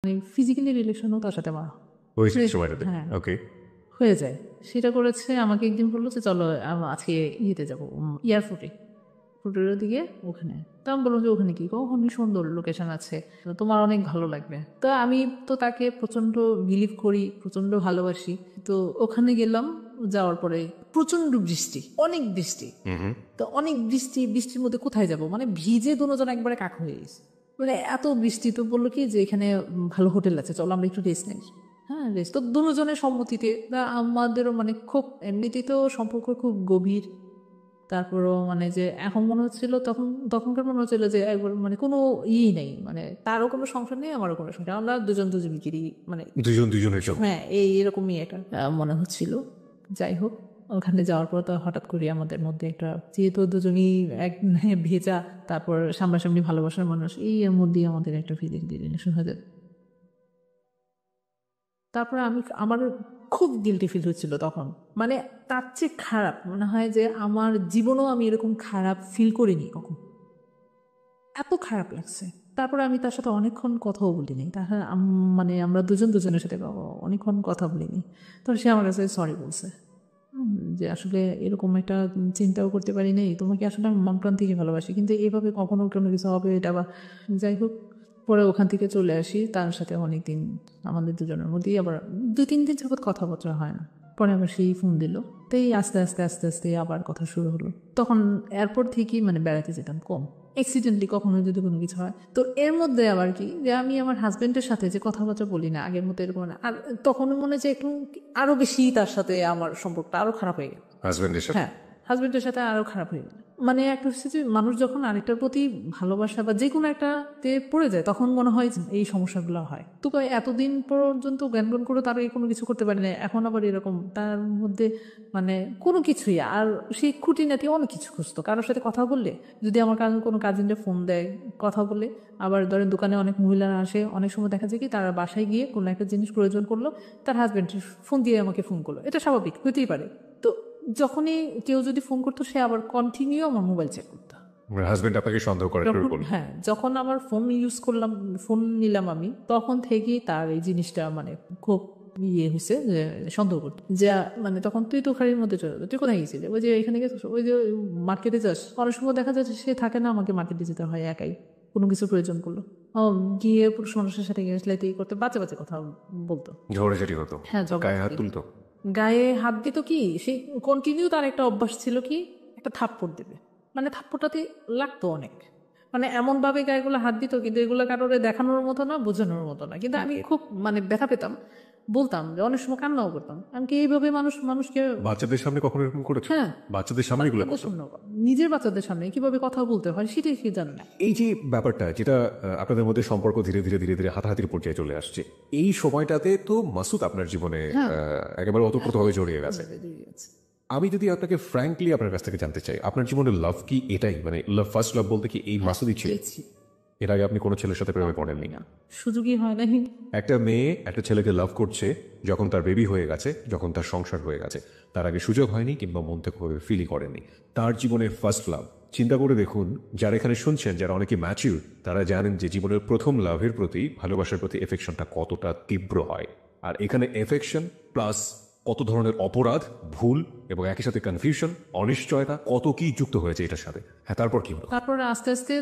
মানে ফিজিক্যালি রিলেশনও তার সাথে আমার ওই সময়টাতে হ্যাঁ ওকে হয়ে যায়। সেটা করেছে, আমাকে একদিন বললো যে চলো আজকে ইয়েতে যাবো, এয়ারপোর্টে, ফুটের দিকে ওখানে। তো আমি বললাম যে ওখানে কি, ওখানে সুন্দর লোকেশন আছে, তো তোমার অনেক ভালো লাগবে। তো আমি তো তাকে প্রচণ্ড বিলিভ করি, প্রচণ্ড ভালোবাসি। তো ওখানে গেলাম, যাওয়ার পরে প্রচণ্ড বৃষ্টি, অনেক বৃষ্টি। তো অনেক বৃষ্টি, বৃষ্টির মধ্যে কোথায় যাব, মানে ভিজে দুজন একবারে কাক হয়ে গেছে, মানে এত বৃষ্টি। তো বললো কি যে এখানে ভালো হোটেল আছে, চলো আমরা একটু রেস্ট নেই। হ্যাঁ রেস্ট, তো দুজনের সম্মতিতে। তা আমাদেরও মানে খুব এমনিতেই তো সম্পর্ক খুব গভীর। তারপরও মানে যে এখন মনে হচ্ছিল, তখনকার মনে হচ্ছিল যে একবার মানে কোনো নেই, মানে তারও কোনো সংসার নেই, আমারও কোনো সংসার, আমরা দুজন দুজনকেরই মানে দুজন দুজনের জন্য। হ্যাঁ এরকমই একটা মনে হচ্ছিল। যাই হোক, ওখানে যাওয়ার পর তো হঠাৎ করে আমাদের মধ্যে একটা, যেহেতু দুজনই এক ভেজা, তারপর সামনাসামনি ভালোবাসার মানুষ, এই এর মধ্যেই আমাদের একটা ফিজিক্যাল রিলেশন হয়ে যায়। তারপরে আমার খুব গিল্টি ফিল হচ্ছিল তখন, মানে তার চেয়ে খারাপ মনে হয় যে আমার জীবনেও আমি এরকম খারাপ ফিল করিনি কখন, এত খারাপ লাগছে। তারপরে আমি তার সাথে অনেকক্ষণ কথাও বলিনি, তাহলে মানে আমরা দুজন দুজনের সাথে অনেকক্ষণ কথা বলিনি। তো সে আমার কাছে সরি বলছে, যে আসলে এরকম একটা চিন্তাও করতে পারি নাই, তোমাকে আসলে আমি মন প্রাণ থেকে ভালোবাসি, কিন্তু এইভাবে কখনো কোনো কিছু হবে এটা বা। যাই হোক, পরে ওখান থেকে চলে আসি, তার সাথে অনেকদিন আমাদের দুজনের মধ্যেই আবার 2-3 দিন যাবৎ কথাবার্তা হয় না। পরে আবার সেই ফোন দিল, তাই আস্তে আস্তে আস্তে আস্তে আবার কথা শুরু হলো। তখন এয়ারপোর্ট থেকেই মানে বেড়াতে যেতাম কম, অ্যাক্সিডেন্টলি কখনো যদি কোনো কিছু হয়। তো এর মধ্যে আবার কি যে আমি আমার হাজবেন্ডের সাথে যে কথাবার্তা বলি না আগের মতো এরকম না, আর তখন মনে হয় যে একটু আরো বেশি তার সাথে আমার সম্পর্কটা আরো খারাপ হয়ে গেল। হাজবেন্ডের সাথে? হ্যাঁ, হাজবেন্ডের সাথে আরো খারাপ হয়ে গেল। মানে একটা হচ্ছে যে মানুষ যখন আরেকটার প্রতি ভালোবাসা বা যে কোনো একটাতে পড়ে যায়, তখন মনে হয় যে এই সমস্যাগুলো হয়। তো এতদিন পর্যন্ত জ্ঞান করে তার কোনো কিছু করতে পারি না, এখন আবার এরকম তার মধ্যে মানে কোনো কিছুই। আর সেই খুঁটিনাটি অনেক কিছু খুঁজতো, কারোর সাথে কথা বললে, যদি আমার কোনো কাজিনরা ফোন দেয় কথা বলে, আবার ধরেন দোকানে অনেক মহিলারা আসে, অনেক সময় দেখা যায় কি তারা বাসায় গিয়ে কোনো একটা জিনিস প্রয়োজন করলো, তার হাজবেন্ড ফোন দিয়ে আমাকে ফোন করলো, এটা স্বাভাবিক হতেই পারে। তো যখনই কেউ যদি ফোন করতো, সে আবার কন্টিনিউ আমার মোবাইল চেক করতো। হাজবেন্ড আপনাকে সন্দেহ করা শুরু করলো? হ্যাঁ, যখন আমার ফোন ইউজ করলাম, ফোন নিলাম আমি, তখন থেকেই তার এই জিনিসটা মানে খুব হয়েছে যে সন্দেহ করতো, যে মানে তখন তুই তো খাড়ির মধ্যে চলে যাবে, তুই কোথায় গেছিলি, ওই যে এখানে গেছিস, ওই যে মার্কেটে যাস। অনেক সময় দেখা যাচ্ছে সে থাকে না, আমাকে মার্কেটে যেতে হয় একাই, কোনো কিছু প্রয়োজন করলো। গিয়ে পুরুষ মানুষের সাথে গেছলে এই করতে, বাচ্চা বাচ্চা কথা বলতো। ঝগড়াঝাটি হতো? হ্যাঁ, গায়ে হাত তুলতো? গায়ে হাত দিত কি, সেই কন্টিনিউ তার একটা অভ্যাস ছিল কি, একটা থাপ্পড় দেবে, মানে থাপ্পড়টাতে লাগতো অনেক, মানে এমন ভাবে গায়েগুলো হাত দিত, কিন্তু এগুলো কারোর দেখানোর মতো না, বোঝানোর মতো না, কিন্তু আমি খুব মানে ব্যথা পেতাম, বলতাম যে অনেক সময় কান্নাও করতাম। আমি কি এইভাবে মানুষকে বাচ্চাদের সামনে কখনো এরকম করেছো? হ্যাঁ, বাচ্চাদের সামনে এগুলো বাচ্চাদের করতো? সামনে, নিজের বাচ্চাদের সামনে কিভাবে কথা বলতে হয় সেটাই কি জানে না। এই যে ব্যাপারটা যেটা আপনাদের মধ্যে সম্পর্ক ধীরে ধীরে ধীরে ধীরে হাতাহাতির পর্যায়ে চলে আসছে, এই সময়টাতে তো মাসুদ আপনার জীবনে হ্যাঁ, একেবারে ওতপ্রোতভাবে জড়িয়ে গেছে। বেরিয়ে গেছে। আমি যদি আপনাকে ফ্র্যাঙ্কলি আপনার কাছ থেকে জানতে চাই, আপনার জীবনে লাভ কি এটাই, মানে লাভ, ফার্স্ট লাভ বলতে কি এই মাসুদই ছিল? পেয়েছি। এর আগে আপনি কোনো ছেলের সাথে প্রেমে পড়েননি? না, সুযোগই হয় না। একটা মেয়ে একটা ছেলেকে লাভ করছে যখন তার বেবি হয়ে গেছে, যখন তার সংসার হয়ে গেছে, তার আগে সুযোগ হয়নি কিংবা মন থেকে ফিলই করেনি। তার জীবনের ফার্স্ট লাভ, চিন্তা করে দেখুন, যারা এখানে শুনছেন যারা অনেকে ম্যাচিউর, তারা জানেন যে জীবনের প্রথম লাভের প্রতি, ভালোবাসার প্রতি এফেকশনটা কতটা তীব্র হয়। আর এখানে এফেকশন প্লাস কত ধরনের অপরাধ, ভুল এবং একই সাথে কনফিউশন, অনিশ্চয়তা, কত কি যুক্ত হয়েছে এটার সাথে। হ্যাঁ, তারপর কি হলো? তারপরে আস্তে আস্তে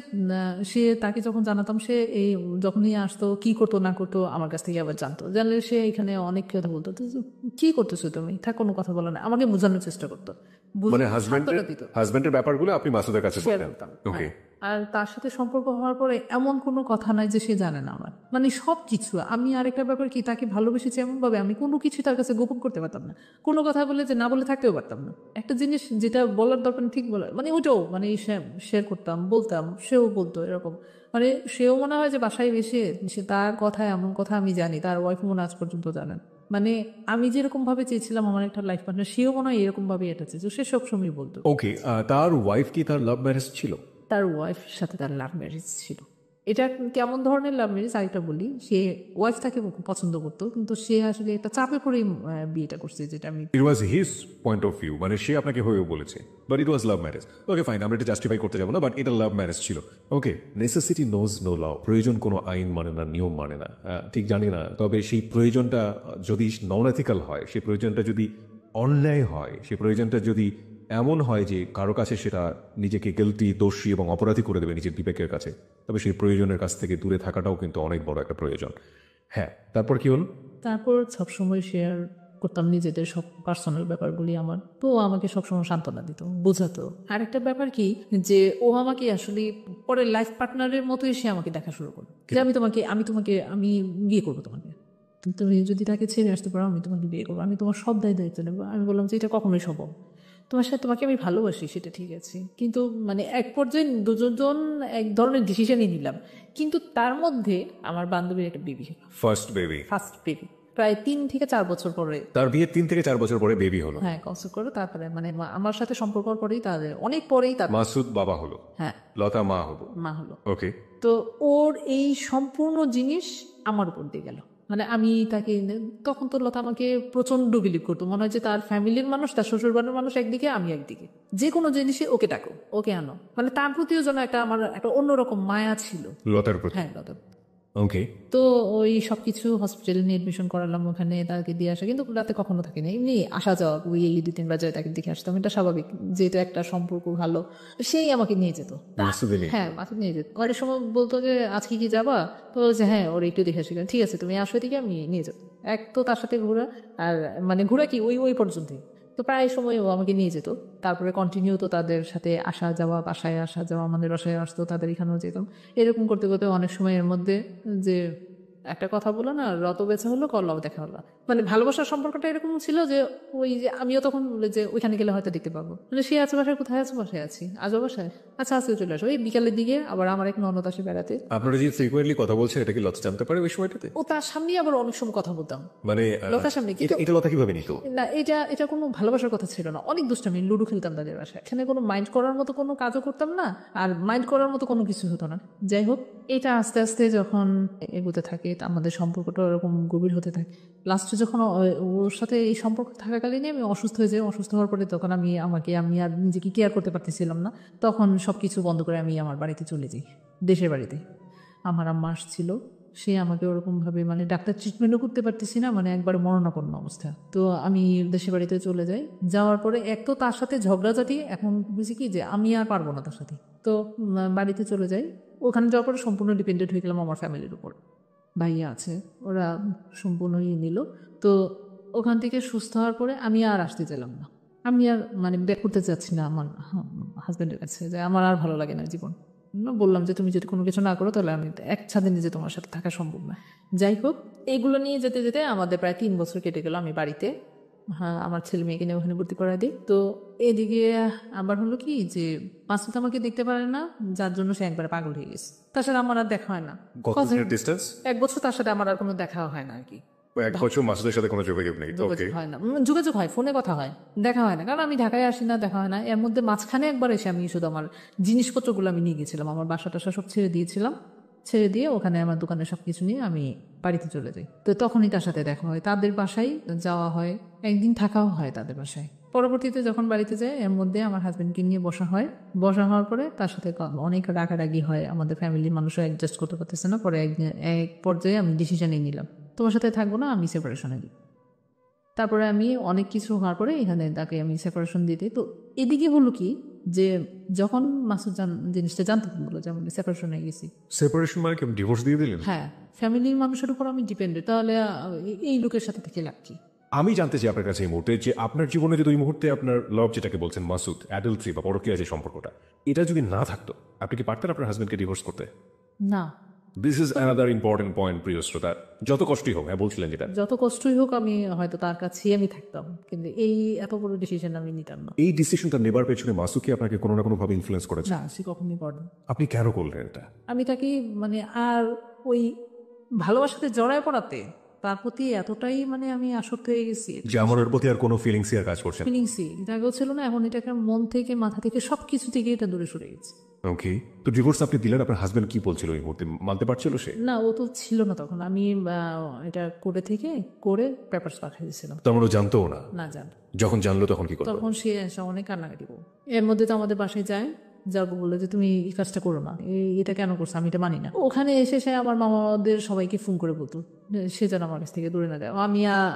সে, তাকে যখন জানাতাম, সে এই যখনই আসতো কি করতো না করতো আমার কাছ থেকে আবার জানতো, জানলে সে এখানে অনেক কথা বলতো, তো কি করতেছো তুমি, থাক কোনো কথা বলো না, আমাকে বোঝানোর চেষ্টা করতো, মানে সান্ত্বনা দিত, হাজবেন্ডের ব্যাপারগুলো আপনি মাসুদের কাছে শেয়ার বলতেন? করতাম। ওকে। হ্যাঁ। আর তার সাথে সম্পর্ক হওয়ার পরে এমন কোনো কথা নাই যে সে জানে না আমার, মানে সব কিছু। আমি আরেকটা ব্যাপার কি, তাকে ভালোবেসেছি এমন ভাবে আমি কোনো কিছু তার কাছে গোপন করতে পারতাম না, কোনো কথা বলে যে না বলে থাকতেও পারতাম না। একটা জিনিস যেটা বলার দরকার ঠিক বলা, মানে ওটাও মানে শেয়ার করতাম, বলতাম, সেও বলতো, এরকম। মানে সেও মনে হয় যে বাসায় এসে সে তার কথায় এমন কথা আমি জানি, তার ওয়াইফ মনে আজ পর্যন্ত জানেন। মানে আমি যেরকম ভাবে চেয়েছিলাম আমার একটা লাইফ পার্টনার, সেও মনে হয় এরকম ভাবে এটা চেয়েছে, সে সবসময় বলতো। ওকে, তার ওয়াইফ কি তার লাভ ম্যারেজ ছিল? তার ওয়াইফের সাথে তার লাভ ম্যারেজ ছিল। এটা কেমন ধরনের লাভ ম্যারেজ আরেকটা বলি, সে ওয়াইফ তাকে পছন্দ করতো, কিন্তু সে আসলে একটা চাপে পড়েই বিয়েটা করছে, যেটা আমি it was his point of view, মানে সে আপনাকে হয়েও বলেছে, but it was love marriage. Okay fine, আমরা এটা জাস্টিফাই করতে যাবো না, বাট এটা লাভ ম্যারেজ ছিল। ওকে, নেসেসিটি নোজ নো ল, প্রয়োজন কোনো আইন মানে না, নিয়ম মানে না, ঠিক জানি না, তবে সেই প্রয়োজনটা যদি নন এথিক্যাল হয়, সেই প্রয়োজনটা যদি অন্যায় হয়, সেই প্রয়োজনটা যদি এমন হয় যে কারো কাছে সেটা নিজেকে গিল্টি, দোষী এবং অপরাধী করে দেবে নিজের বিবেকের কাছে, তবে সেই প্রয়োজনের কাছ থেকে দূরে থাকাটাও কিন্তু অনেক বড় একটা প্রয়োজন। হ্যাঁ, তারপর কি হল? তারপর সবসময় শেয়ার করতাম নিজেদের সব পার্সোনাল ব্যাপারগুলি আমার, তো ও আমাকে সবসময় সান্ত্বনা দিত, বোঝাতো। আর একটা ব্যাপার কি, যে ও আমাকে আসলে পরে লাইফ পার্টনারের মতোই সে আমাকে দেখা শুরু করলো, যে আমি বিয়ে করবো তোমাকে, তুমি যদি তাকে ছেড়ে আসতে পারো আমি তোমাকে বিয়ে করবো, আমি তোমার সব দায়িত্ব নেবো। আমি বললাম যে এটা কখনোই সম্ভব, তোমাকে আমি ভালোবাসি সেটা ঠিক আছে, কিন্তু মানে এক পর্যায়ে দুজন এক ধরনের ডিসিশনই নিলাম, কিন্তু তার মধ্যে আমার বান্ধবীর একটা baby, first baby. First baby, প্রায় 3 থেকে 4 বছর পরে। তার বিয়ে 3 থেকে 4 বছর পরে বেবি হলো। হ্যাঁ, কনসেপ্ট করে তারপরে মানে আমার সাথে সম্পর্ক পরেই তাদের অনেক পরেই তার মাসুদ বাবা হলো, হ্যাঁ লতা মা হলো। মা হলো। ওকে, তো ওর এই সম্পূর্ণ জিনিস আমার উপর দিয়ে গেল, মানে আমি তাকে, তখন তো লতা আমাকে প্রচন্ড বিলিভ করতো, মনে হয় যে তার ফ্যামিলির মানুষ, তার শ্বশুর বাড়ির মানুষ একদিকে, আমি একদিকে, যে কোনো জিনিসে ওকে ডাকো, ওকে আনো, মানে তার প্রতিও যেন আমার একটা অন্যরকম মায়া ছিল লতার প্রতি। হ্যাঁ লতা। ওকে, তো ওই সবকিছু হসপিটালে নিয়ে এডমিশন করালাম, ওখানে তাকে দিয়ে আসা, কিন্তু রাতে কখনো থাকিনি, এমনি আসা যাওয়া, ওই 2-3 বাজারে তাকে দেখে আসতাম, এটা স্বাভাবিক, যেহেতু একটা সম্পর্ক ভালো, সেই আমাকে নিয়ে যেত। হ্যাঁ, মাসুদ নিয়ে যেত। অনেক সময় বলতো যে আজকে কি যাবা, তো যে হ্যাঁ ওর একটু দেখে আসি, ঠিক আছে তুমি আসো এদিকে, আমি নিয়ে যাবো। এক তো তার সাথে ঘোরা, আর মানে ঘোরা কি ওই পর্যন্তই, তো প্রায় সময় ও আমাকে নিয়ে যেত। তারপরে কন্টিনিউ তো তাদের সাথে আসা যাওয়া, বাসায় আসা যাওয়া, আমাদের বাসায় আসতো, তাদের এখানেও যেতাম, এরকম করতে করতে অনেক সময়ের মধ্যে যে একটা কথা বলো না, রত বেচা হলো কল্লাও দেখা হলো, মানে ভালোবাসার সম্পর্কটা এরকম ছিল যে ওই যে আমিও তখন বলে যে ওইখানে গেলে হয়তো দেখতে পাবো, মানে সে আছে বাসায়, কোথায় আছে, বাসায় আছি, আজও বাসায়, আচ্ছা আজকে চলে আসো। এই বিকালের দিকে আবার আমার এক ননদ আসে বেড়াতে, আপনারা যে ফ্রিকোয়েন্টলি কথা বলছেন, এটা কি লতা জানতে পারে ওই সময়টাতে? ও তার সামনেই আবার অনেক সময় কথা বলতাম, মানে লতার সামনে। কিন্তু এটা লতা কিভাবে নিত? না, এটা কোনো ভালোবাসার কথা ছিল না, অনেক দুষ্টামি, লুডো খেলতাম তাদের বাসায়, এখানে কোনো মাইন্ড করার মতো কোনো কাজও করতাম না, আর মাইন্ড করার মতো কোনো কিছু হতো না। যাই হোক, এটা আস্তে আস্তে যখন এগোতে থাকে, আমাদের সম্পর্কটা এরকম গভীর হতে থাকে, লাস্টে যখন ওর সাথে এই সম্পর্ক থাকাকালীনই আমি অসুস্থ হয়ে যাই। অসুস্থ হওয়ার পরে তখন আমি আর নিজেকে কেয়ার করতে পারতেছিলাম না, তখন সব কিছু বন্ধ করে আমি আমার বাড়িতে চলে যাই, দেশের বাড়িতে। আমার আম্মা আসছিল, সে আমাকে ওরকমভাবে মানে ডাক্তার ট্রিটমেন্টও করতে পারতেছি না, মানে একবারে মরণাপন্ন অবস্থা। তো আমি দেশের বাড়িতে চলে যাই, যাওয়ার পরে এক তো তার সাথে ঝগড়াঝাটি, এখন বুঝি কি যে আমি আর পারবো না তার সাথে, তো বাড়িতে চলে যাই। ওখানে যাওয়ার পরে সম্পূর্ণ ডিপেন্ডেন্ট হয়ে গেলাম আমার ফ্যামিলির উপর, ভাইয়া আছে, ওরা সম্পূর্ণ নিল। তো ওখান থেকে সুস্থ হওয়ার পরে আমি আর আসতে চাইলাম না, আমি আর মানে ব্যাক করতে চাচ্ছি না আমার হাজব্যান্ডের কাছে, যে আমার আর ভালো লাগে না জীবন। বললাম যে তুমি যদি কোনো কিছু না করো তাহলে আমি এক ছাদে নিজে তোমার সাথে থাকা সম্ভব না। যাই হোক, এইগুলো নিয়ে যেতে যেতে আমাদের প্রায় 3 বছর কেটে গেল। আমি বাড়িতে, হ্যাঁ, আমার ছেলে মেয়েকে নিয়ে ওখানে ভর্তি করা দিই। তো এদিকে আবার হলো কি যে মাসুদ আমাকে দেখতে পারে না, যার জন্য সে একবার পাগল হয়ে গেছে, তার সাথে আমার আর দেখা হয় না। ডিস্টেন্স 1 বছর তার সাথে আমার আর কোনো দেখা হয় না আর কি, 1 বছর মাসুদের সাথে কোনো যোগাযোগ নেই। ওকে, যোগাযোগ হয় না। যোগাযোগ হয়, ফোনে কথা হয়, দেখা হয় না, কারণ আমি ঢাকায় আসি না, দেখা হয় না। এর মধ্যে মাঝখানে একবার এসে আমি শুধু আমার জিনিসপত্রগুলো আমি নিয়ে গেছিলাম, আমার বাসা টাসা সব ছেড়ে দিয়েছিলাম, ছেড়ে দিয়ে ওখানে আমার দোকানে সব কিছু নিয়ে আমি বাড়িতে চলে যাই। তো তখনই তার সাথে দেখা হয়, তাদের বাসায় যাওয়া হয়, একদিন থাকাও হয় তাদের বাসায়। পরবর্তীতে যখন বাড়িতে যায়, এর মধ্যে আমার হাজব্যান্ডকে নিয়ে বসা হওয়ার পরে তার সাথে অনেক রাগারাগি হয়, আমাদের ফ্যামিলির মানুষও অ্যাডজাস্ট করতে পারতেছে না। পরে এক পর্যায়ে আমি ডিসিশনে নিলাম, তোমার সাথে থাকবো না, আমি সেপারেশনে দিই। তারপরে আমি অনেক কিছু হওয়ার পরে এখানে তাকে আমি সেপারেশন দিতে। তো এদিকে হলো কি যে যখন মাসুদ জিনিসটা জানতে পারলো যে আমি সেপারেশন হয়ে গেছি, সেপারেশন মানে কি ডিভোর্স দিয়ে দিলেন? হ্যাঁ, ফ্যামিলির মানুষের উপর আমি ডিপেন্ডেন্ট, তাহলে এই লোকের সাথে থেকে লাভ কি? আমি জানতে চাই আপনার কাছে এই মুহূর্তে যে আপনার জীবনে যদি ওই মুহূর্তে আপনার লাভ, যেটাকে বলছেন মাসুদ, অ্যাডাল্ট্রি বা পরকীয়া যে সম্পর্কটা, এটা যদি না থাকতো, আপনি কি পারতেন আপনার হাজবেন্ডকে ডিভোর্স করতে? না। This is another important point, প্রিয় শ্রোতা। যত কষ্টই হোক, হ্যাঁ বলছিলেন যেটা, যত কষ্টই হোক আমি হয়তো তার কাছেই আমি থাকতাম, কিন্তু এই এত বড় ডিসিশন আমি নিতাম না। এই ডিসিশনটা নেবার পেছনে মাসুদ কি আপনাকে কোনো না কোনো ভাবে ইনফ্লুয়েন্স করেছে? না, সে কখনই করে না। আপনি কেন করলেন এটা? আমি তাকে মানে আর ওই ভালোবাসাতে জড়ায় পড়াতে তার প্রতি এতটাই মানে আমি আসক্ত হয়ে গেছি যে আমার ওর প্রতি আর কোনো ফিলিংসই আর কাজ করছে না। ফিলিংসই এটা আগেও ছিল না, এখন এটাকে মন থেকে মাথা থেকে সবকিছু থেকে এটা দূরে সরে গেছে। ওকে, তো ডিভোর্স আপনি দিলেন, আপনার হাজবেন্ড কি বলছিল ওই মুহূর্তে? মানতে পারছিল সে? না, ও তো ছিল না তখন। আমি এটা করে পেপারস পাঠিয়ে দিয়েছিলাম। তার মানে ও জানতো না? না জান, যখন জানলো তখন কি করলো? তখন সে এসে অনেক কান্নাকাটি করো। এর মধ্যে তো আমাদের বাসায় যায়, যাবো বললো যে তুমি এই কাজটা করো না, এটা কেন করছো, আমি এটা মানি না। ওখানে এসে সে আমার মামাদের সবাইকে ফোন করে বলতো যে সে যেন আমার কাছ থেকে দূরে না যায়,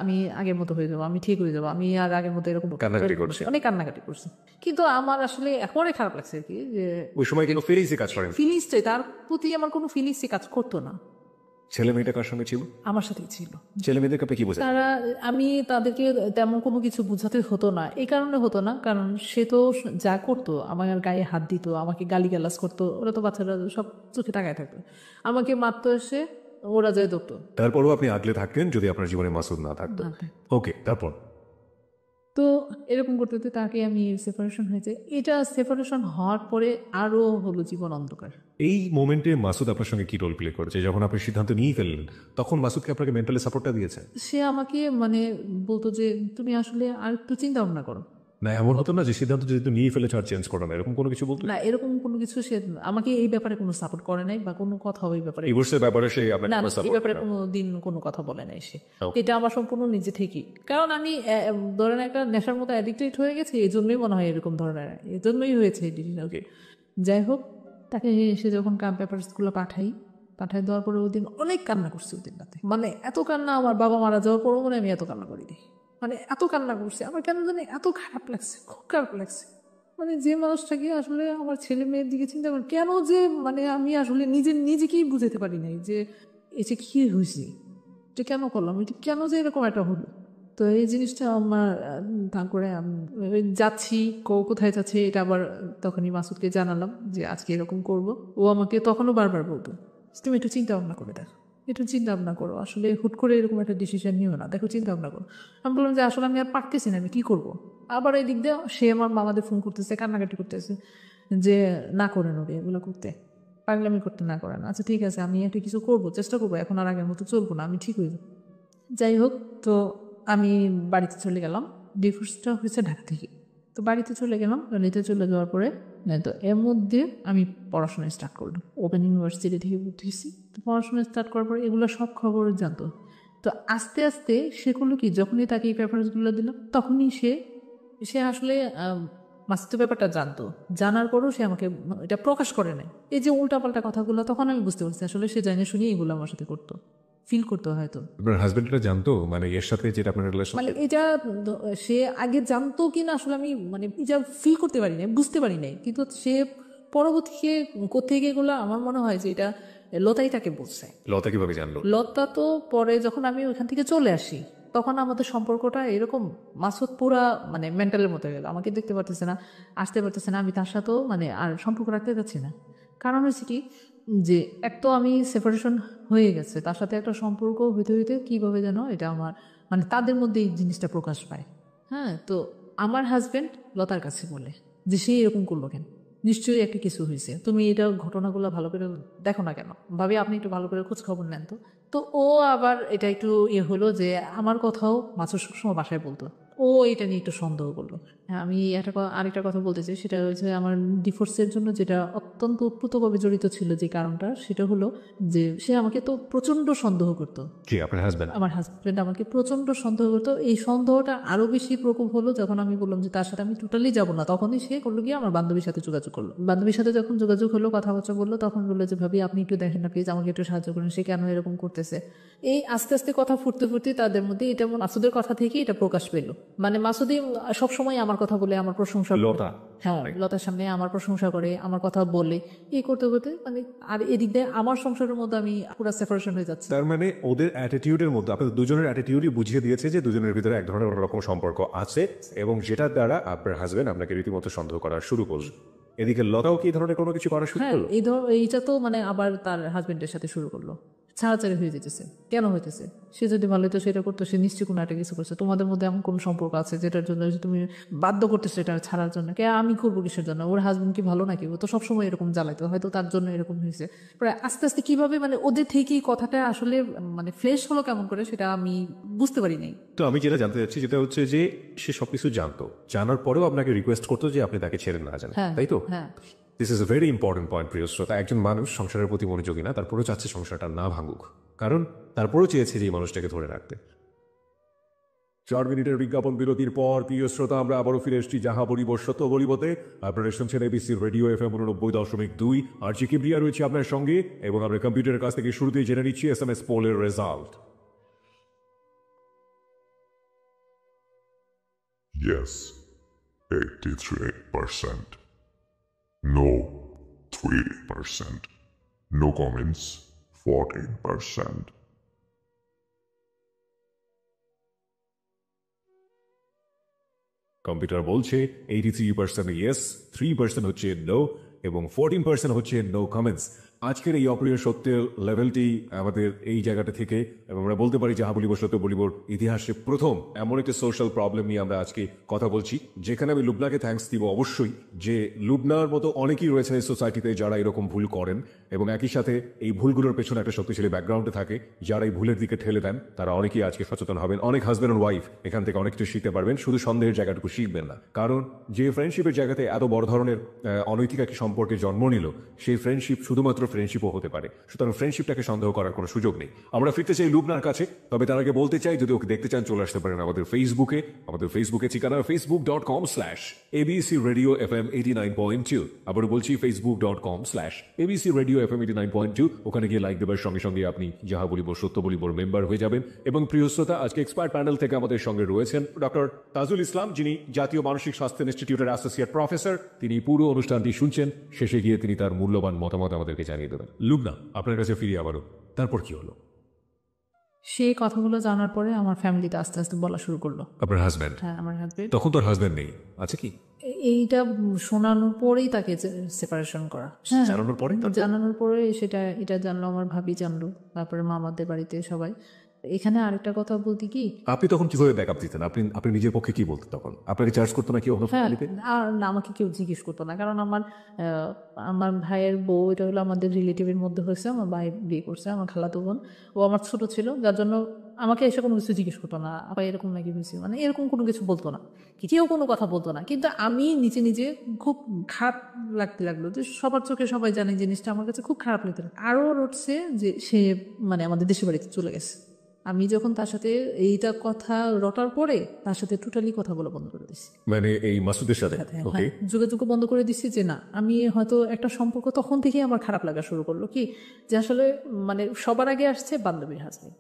আমি আগের মতো হয়ে যাবো, আমি ঠিক হয়ে যাবো, আমি আর আগের মতো এরকম কান্নাকাটি করছে? অনেক কান্নাকাটি করছে। কিন্তু আমার আসলে একেবারে খারাপ লাগছে আর কি, যে ওই সময় কিন্তু ফিলিংসে কাজ করেন? ফিলিংসটাই, তার প্রতি আমার কোনো ফিলিংসই কাজ করতো না। ছেলে মেয়েটা কার সঙ্গে ছিল? আমার সাথেই ছিল। ছেলে মেয়েদেরকে আপনি কি বোঝেন? আমি তাদেরকে তেমন কোনো কিছু বোঝাতে হতো না, এই কারণে হতো না কারণ সে তো যা করতো, আমার গায়ে হাত দিত, আমাকে গালিগালাজ করতো, ওরা তো বাচ্চারা সব চোখে তাকায় থাকতো, আমাকে মারতো এসে, ওরা যায় ধরতো। তারপরও আপনি আগলে থাকতেন যদি আপনার জীবনে মাসুদ না থাকতো? ওকে, তারপর? তো এরকম করতে করতে তাকে আমি সেপারেশন হয়েছে, এটা সেপারেশন হওয়ার পরে আরো হলো জীবন অন্ধকার। এই মোমেন্টে মাসুদ আপনার সঙ্গে কি রোল প্লে করেছে? যখন আপনি সিদ্ধান্ত নিয়ে ফেললেন তখন মাসুদকে আপনাকে মেন্টালি সাপোর্টটা দিয়েছে? সে আমাকে বলতো যে তুমি আসলে আর একটু চিন্তা ভাবনা করো। না, এমন হতো না যে সিদ্ধান্ত যেহেতু নিয়ে ফেলেছে আর চেঞ্জ করো না, এরকম কোনো কিছু বলতো? না, এরকম কোনো কিছু সে আমাকে এই ব্যাপারে কোনো সাপোর্ট করে নাই, বা কোনো কথা ওই ব্যাপারে ডিভোর্সের ব্যাপারে সে আপনাকে না, কোনো এই সাপোর্ট? ব্যাপারে কোনো দিন কোনো কথা বলে নাই সে। এটা আমার সম্পূর্ণ নিজে থেকেই, কারণ আমি ধরেন একটা নেশার মতো অ্যাডিক্টেড হয়ে গেছি, এই জন্যই মনে হয় এরকম ধরনের, এই জন্যই হয়েছে এই ডিসিশন। যাই হোক, তাকে সে যখন পেপারসগুলো পাঠাই দেওয়ার পরে ওই দিন অনেক কান্না করছে। ওই দিন রাতে এত কান্না, আমার বাবা মারা যাওয়ার পরও আমি এত কান্না করিনি। এত কান্না করছে, আমার কেন জানি এত খারাপ লাগছে, খুব খারাপ লাগছে। যে মানুষটাকে আসলে আমার ছেলে মেয়ের দিকে চিন্তা করি, কেন যে আমি আসলে নিজেকেই বুঝাতে পারি নাই যে এটা কি হয়েছে, এটা কেন করলাম, এটা কেন যে এরকম একটা হলো। তো এই জিনিসটা আমার তারপরে আমি যাচ্ছি, কোথায় যাচ্ছি এটা আবার তখনই মাসুদকে জানালাম যে আজকে এরকম করব। ও আমাকে তখনও বারবার বলতো তুমি একটু চিন্তা ভাবনা করে দেখো, একটু চিন্তা ভাবনা করো, আসলে হুট করে এরকম একটা ডিসিশন নিও না, দেখো চিন্তা ভাবনা করো। আমি বললাম যে আসলে আমি আর পারতেছি না, আমি কী করবো। আবার এই দিক দিয়ে সে আমার মামাদের ফোন করতেছে, কান্নাকাটি করতেছে যে না করেন ওরে এগুলো করতে, পাগলামি করতে না করেন। আচ্ছা ঠিক আছে, আমি একটা কিছু করবো, চেষ্টা করবো, এখন আর আগের মতো চলবো না, আমি ঠিক হয়ে যাবো। যাই হোক, তো আমি বাড়িতে চলে গেলাম। ডিভোর্সটা হয়েছে ঢাকা থেকে। তো বাড়িতে চলে গেলাম, বাড়িতে চলে যাওয়ার পরে তো এর মধ্যে আমি পড়াশোনা স্টার্ট করলাম, ওপেন ইউনিভার্সিটি থেকে ভর্তি হয়েছি। তো পড়াশোনা স্টার্ট করার পরে এগুলো সব খবর জানতো। তো আস্তে আস্তে সে করলো কি, যখনই তাকে এই পেপারসগুলো দিলাম তখনই সে আসলে মাসুদের ব্যাপারটা জানতো। জানার পরও সে আমাকে এটা প্রকাশ করে নাই। এই যে উল্টাপাল্টা কথাগুলো, তখন আমি বুঝতে পারছি আসলে সে জানে শুনি এগুলো আমার সাথে করতো, ফিল করতো হয়তো। আপনার হাজবেন্ড এটা জানতো, এর সাথে যেটা আপনার রিলেশন? এটা সে আগে জানতো কিনা আসলে আমি এটা ফিল করতে পারি নাই, বুঝতে পারি নাই। কিন্তু সে পরবর্তীতে কোথেকে এগুলো আমার মনে হয় যে এটা লতাই তাকে বলছে। লতা কিভাবে জানলো? লতা তো পরে যখন আমি ওইখান থেকে চলে আসি, তখন আমাদের সম্পর্কটা এরকম, মাসুদ পুরা মেন্টালের মতো গেল, আমাকে দেখতে পারতেছে না, আসতে পারতেছে না, আমি তার সাথেও আর সম্পর্ক রাখতে যাচ্ছি না। কারণ হচ্ছে কি, যে এক তো আমি সেপারেশন হয়ে গেছে, তার সাথে একটা সম্পর্ক হইতে হইতে কীভাবে যেন এটা আমার তাদের মধ্যে এই জিনিসটা প্রকাশ পায়। হ্যাঁ, তো আমার হাজব্যান্ড লতার কাছে বলে যে সে এরকম করলো কেন, নিশ্চয়ই একটা কিছু হয়েছে, তুমি এটা ঘটনাগুলো ভালো করে দেখো না কেন, ভাবি আপনি একটু ভালো করে খোঁজ খবর নেন। তো ও আবার এটা একটু হলো যে আমার কথাও মাসুদ সবসময় বাসায় বলতো, ও এটা নিয়ে একটু সন্দেহ করলো। আমি আরেকটা কথা বলতে চাই, সেটা হচ্ছে আমার ডিভোর্সের জন্য যেটা অত্যন্ত উৎপ্রুতভাবে জড়িত ছিল যে কারণটা, সেটা হলো যে সে আমাকে তো প্রচণ্ড সন্দেহ করতো। জি, আপনার হাজব্যান্ড? আমার হাজব্যান্ড আমাকে প্রচণ্ড সন্দেহ করতো। এই সন্দেহটা আরও বেশি প্রকোপ হলো যখন আমি বললাম যে তার সাথে আমি টোটালি যাবো না। তখনই সে করলো গিয়ে আমার বান্ধবীর সাথে যোগাযোগ করলো। বান্ধবীর সাথে যখন যোগাযোগ হলো, কথাবার্তা বললো, তখন বললো যে ভাবি আপনি একটু দেখেন না প্লিজ, আমাকে একটু সাহায্য করেন, সে কেন এরকম করতেছে। এই আস্তে আস্তে কথা ফুটতে ফুটতে তাদের মধ্যে এটা মাসুদের কথা থেকে এটা প্রকাশ পেলো। মাসুদি সবসময় আমার কথা বলে, আমার প্রশংসা, লতা? হ্যাঁ, লতার সামনে আমার প্রশংসা করে, আমার কথা বলে, এই করতে করতে আর এদিক দিয়ে আমার সংসারের মধ্যে আমি পুরো সেপারেশন হয়ে যাচ্ছে। তার ওদের অ্যাটিটিউডের মধ্যে আপনাদের দুজনের অ্যাটিটিউডই বুঝিয়ে দিয়েছে যে দুজনের ভিতরে এক ধরনের অন্যরকম সম্পর্ক আছে, এবং যেটার দ্বারা আপনার হাজবেন্ড আপনাকে রীতিমতো সন্দেহ করা শুরু করল। এদিকে লতাও কি ধরনের কোনো কিছু করা শুরু করলো? এইটা তো আবার তার হাজবেন্ডের সাথে শুরু করলো, ছাড়াছাড়ি হয়ে যেতেছে। কেন হইতেছে? সে যদি ভালো হতো সেটা করতো, সে নিশ্চয়ই কোনো একটা কিছু করছে। তোমাদের মধ্যে এমন কোনো সম্পর্ক আছে যেটার জন্য তুমি বাধ্য করতেছো এটা ছাড়ার জন্য। কে আমি করবো কিসের জন্য? ওর হাজবেন্ড কি ভালো নাকি? ও তো সবসময় এরকম জ্বালাইতো, হয়তো তার জন্য এরকম হয়েছে। প্রায় আস্তে আস্তে কিভাবে ওদের থেকেই কথাটা আসলে ফ্লেশ হলো কেমন করে, সেটা আমি বুঝতে পারি নাই। তো আমি যেটা জানতে চাচ্ছি যেটা হচ্ছে যে সে সবকিছু জানতো, জানার পরেও আপনাকে রিকোয়েস্ট করতো যে আপনি তাকে ছেড়ে না যান, তাই তো? হ্যাঁ। This is a very important point, প্রিয় শ্রোতা। একজন মানুষ সংসারের প্রতি মনোযোগী না, তারপরেও চাচ্ছে সংসারটা না ভাঙুক, কারণ তারপরেও চেয়েছে যে এই মানুষটাকে ধরে রাখতে। 4 মিনিটের বিজ্ঞাপন বিরতির পর প্রিয় শ্রোতা আমরা আবারও ফিরে এসেছি যাহা বলিব সত্য বলিবতে। আপনারা শুনছেন এবিসি রেডিও FM 89.2। আর জি কিবরিয়া রয়েছে আপনার সঙ্গে, এবং আমরা কম্পিউটারের কাছ থেকে শুরুতেই জেনে নিচ্ছি SMS পোলের result. Yes, 83%. No, 3%. No comments, 14%. Computer বলছে 83% ইয়েস, 3% হচ্ছে নো, এবং 14% হচ্ছে নো কমেন্টস। আজকের এই অপ্রিয় সত্যের লেভেলটি আমাদের এই জায়গাটা থেকে, এবং আমরা বলতে পারি যাহা বলিব সত্য বলিবর ইতিহাসে প্রথম এমন একটি সোশ্যাল প্রবলেম নিয়ে আমরা আজকে কথা বলছি, যেখানে আমি লুবনাকে থ্যাঙ্কস দিব অবশ্যই, যে লুবনার মতো অনেকেই রয়েছে এই সোসাইটিতে যারা এরকম ভুল করেন, এবং একই সাথে এই ভুলগুলোর পেছনে একটা শক্তিশালী ব্যাকগ্রাউন্ডে থাকে। যারা এই ভুলের দিকে ঠেলে দেন তারা অনেকেই আজকে সচেতন হবেন। অনেক হাজব্যান্ড অ্যান্ড ওয়াইফ এখান থেকে অনেক কিছু শিখতে পারবেন, শুধু সন্দেহের জায়গাটুকু শিখবেন না। কারণ যে ফ্রেন্ডশিপের জায়গাতে এত বড় ধরনের অনৈতিক একটি সম্পর্কে জন্ম নিল, সেই ফ্রেন্ডশিপ শুধুমাত্র ফ্রেন্ডশিপও হতে পারে। সুতরাং ফ্রেন্ডশিপটাকে সন্দেহ করার কোনো সুযোগ নেই। আমরা ফিরতে চাই লুবনার কাছে, তবে তার আগে বলতে চাই যদি ওকে দেখতে চান চলে আসতে পারেন আমাদের ফেসবুকে। আমাদের ফেসবুকে ঠিকানা facebook.com/ABC Radio FM 89.2। আবার বলছি facebook.com/ABC Radio FM 89.2। ওখানে গিয়ে লাইক দেবার সঙ্গে সঙ্গে আপনি যাহা বলিব সত্য বলিবর মেম্বার হয়ে যাবেন। এবং প্রিয় শ্রোতা, আজকে এক্সপার্ট প্যানেল থেকে আমাদের সঙ্গে রয়েছেন ডক্টর তাজুল ইসলাম, যিনি জাতীয় মানসিক স্বাস্থ্য ইনস্টিটিউটের অ্যাসোসিয়েট প্রফেসর। তিনি পুরো অনুষ্ঠানটি শুনছেন, শেষে গিয়ে তিনি তার মূল্যবান মতামত আমাদেরকে জানিয়ে দেবেন। লুবনা, আপনার কাছে ফিরে আবারও, তারপর কি হলো? সেই কথাগুলো জানার পরে আমার ফ্যামিলিতে আস্তে আস্তে বলা শুরু করলো। আপনার হাজব্যান্ড? হ্যাঁ, আমার হাজবেন্ড। তখন তো আর হাজব্যান্ড নেই, আছে কি? এইটা শোনানোর পরেই তাকে সেপারেশন করা। হ্যাঁ, জানানোর পরে? জানানোর পরে এটা জানলো, আমার ভাবি জানলো, তারপরে মামাদের বাড়িতে সবাই। এখানে আরেকটা কথা বলতে কি, আপনি তখন কিভাবে ব্যাকআপ দিতেন? আপনি নিজের পক্ষে কি বলতেন তখন? আপনাকে চার্জ করতো না কেউ? হ্যাঁ, আর না, আমাকে কেউ জিজ্ঞেস করতো না, কারণ আমার ভাইয়ের বউ, এটা হলো আমাদের রিলেটিভের মধ্যে হয়েছে। আমার ভাই বিয়ে করছে, আমার খালাতো বোন, ও আমার ছোট ছিল, যার জন্য আমাকে এসে কোনো কিছু জিজ্ঞেস করতো না। আপা এরকম নাকি হয়েছে, মানে এরকম কোনো কিছু বলতো না, কেউ কোনো কথা বলতো না। কিন্তু আমি নিজে নিজে খুব খারাপ লাগতে লাগলো, যে সবার চোখে সবাই জানে জিনিসটা, আমার কাছে খুব খারাপ লাগতে লাগলো। আরও রটছে যে সে মানে আমাদের দেশের বাড়িতে চলে গেছে। আমি যখন তার সাথে এইটা কথা রটার পরে তার সাথে টোটালি কথা বলা বন্ধ করে দিচ্ছি, মানে এই মাসুদের সাথে? ওকে, যোগাযোগ বন্ধ করে দিচ্ছি। যে না, আমি হয়তো একটা সম্পর্ক তখন থেকেই আমার খারাপ লাগা শুরু করলো, কি যে আসলে মানে সবার আগে আসছে বান্ধবীর হাজবেন্ড,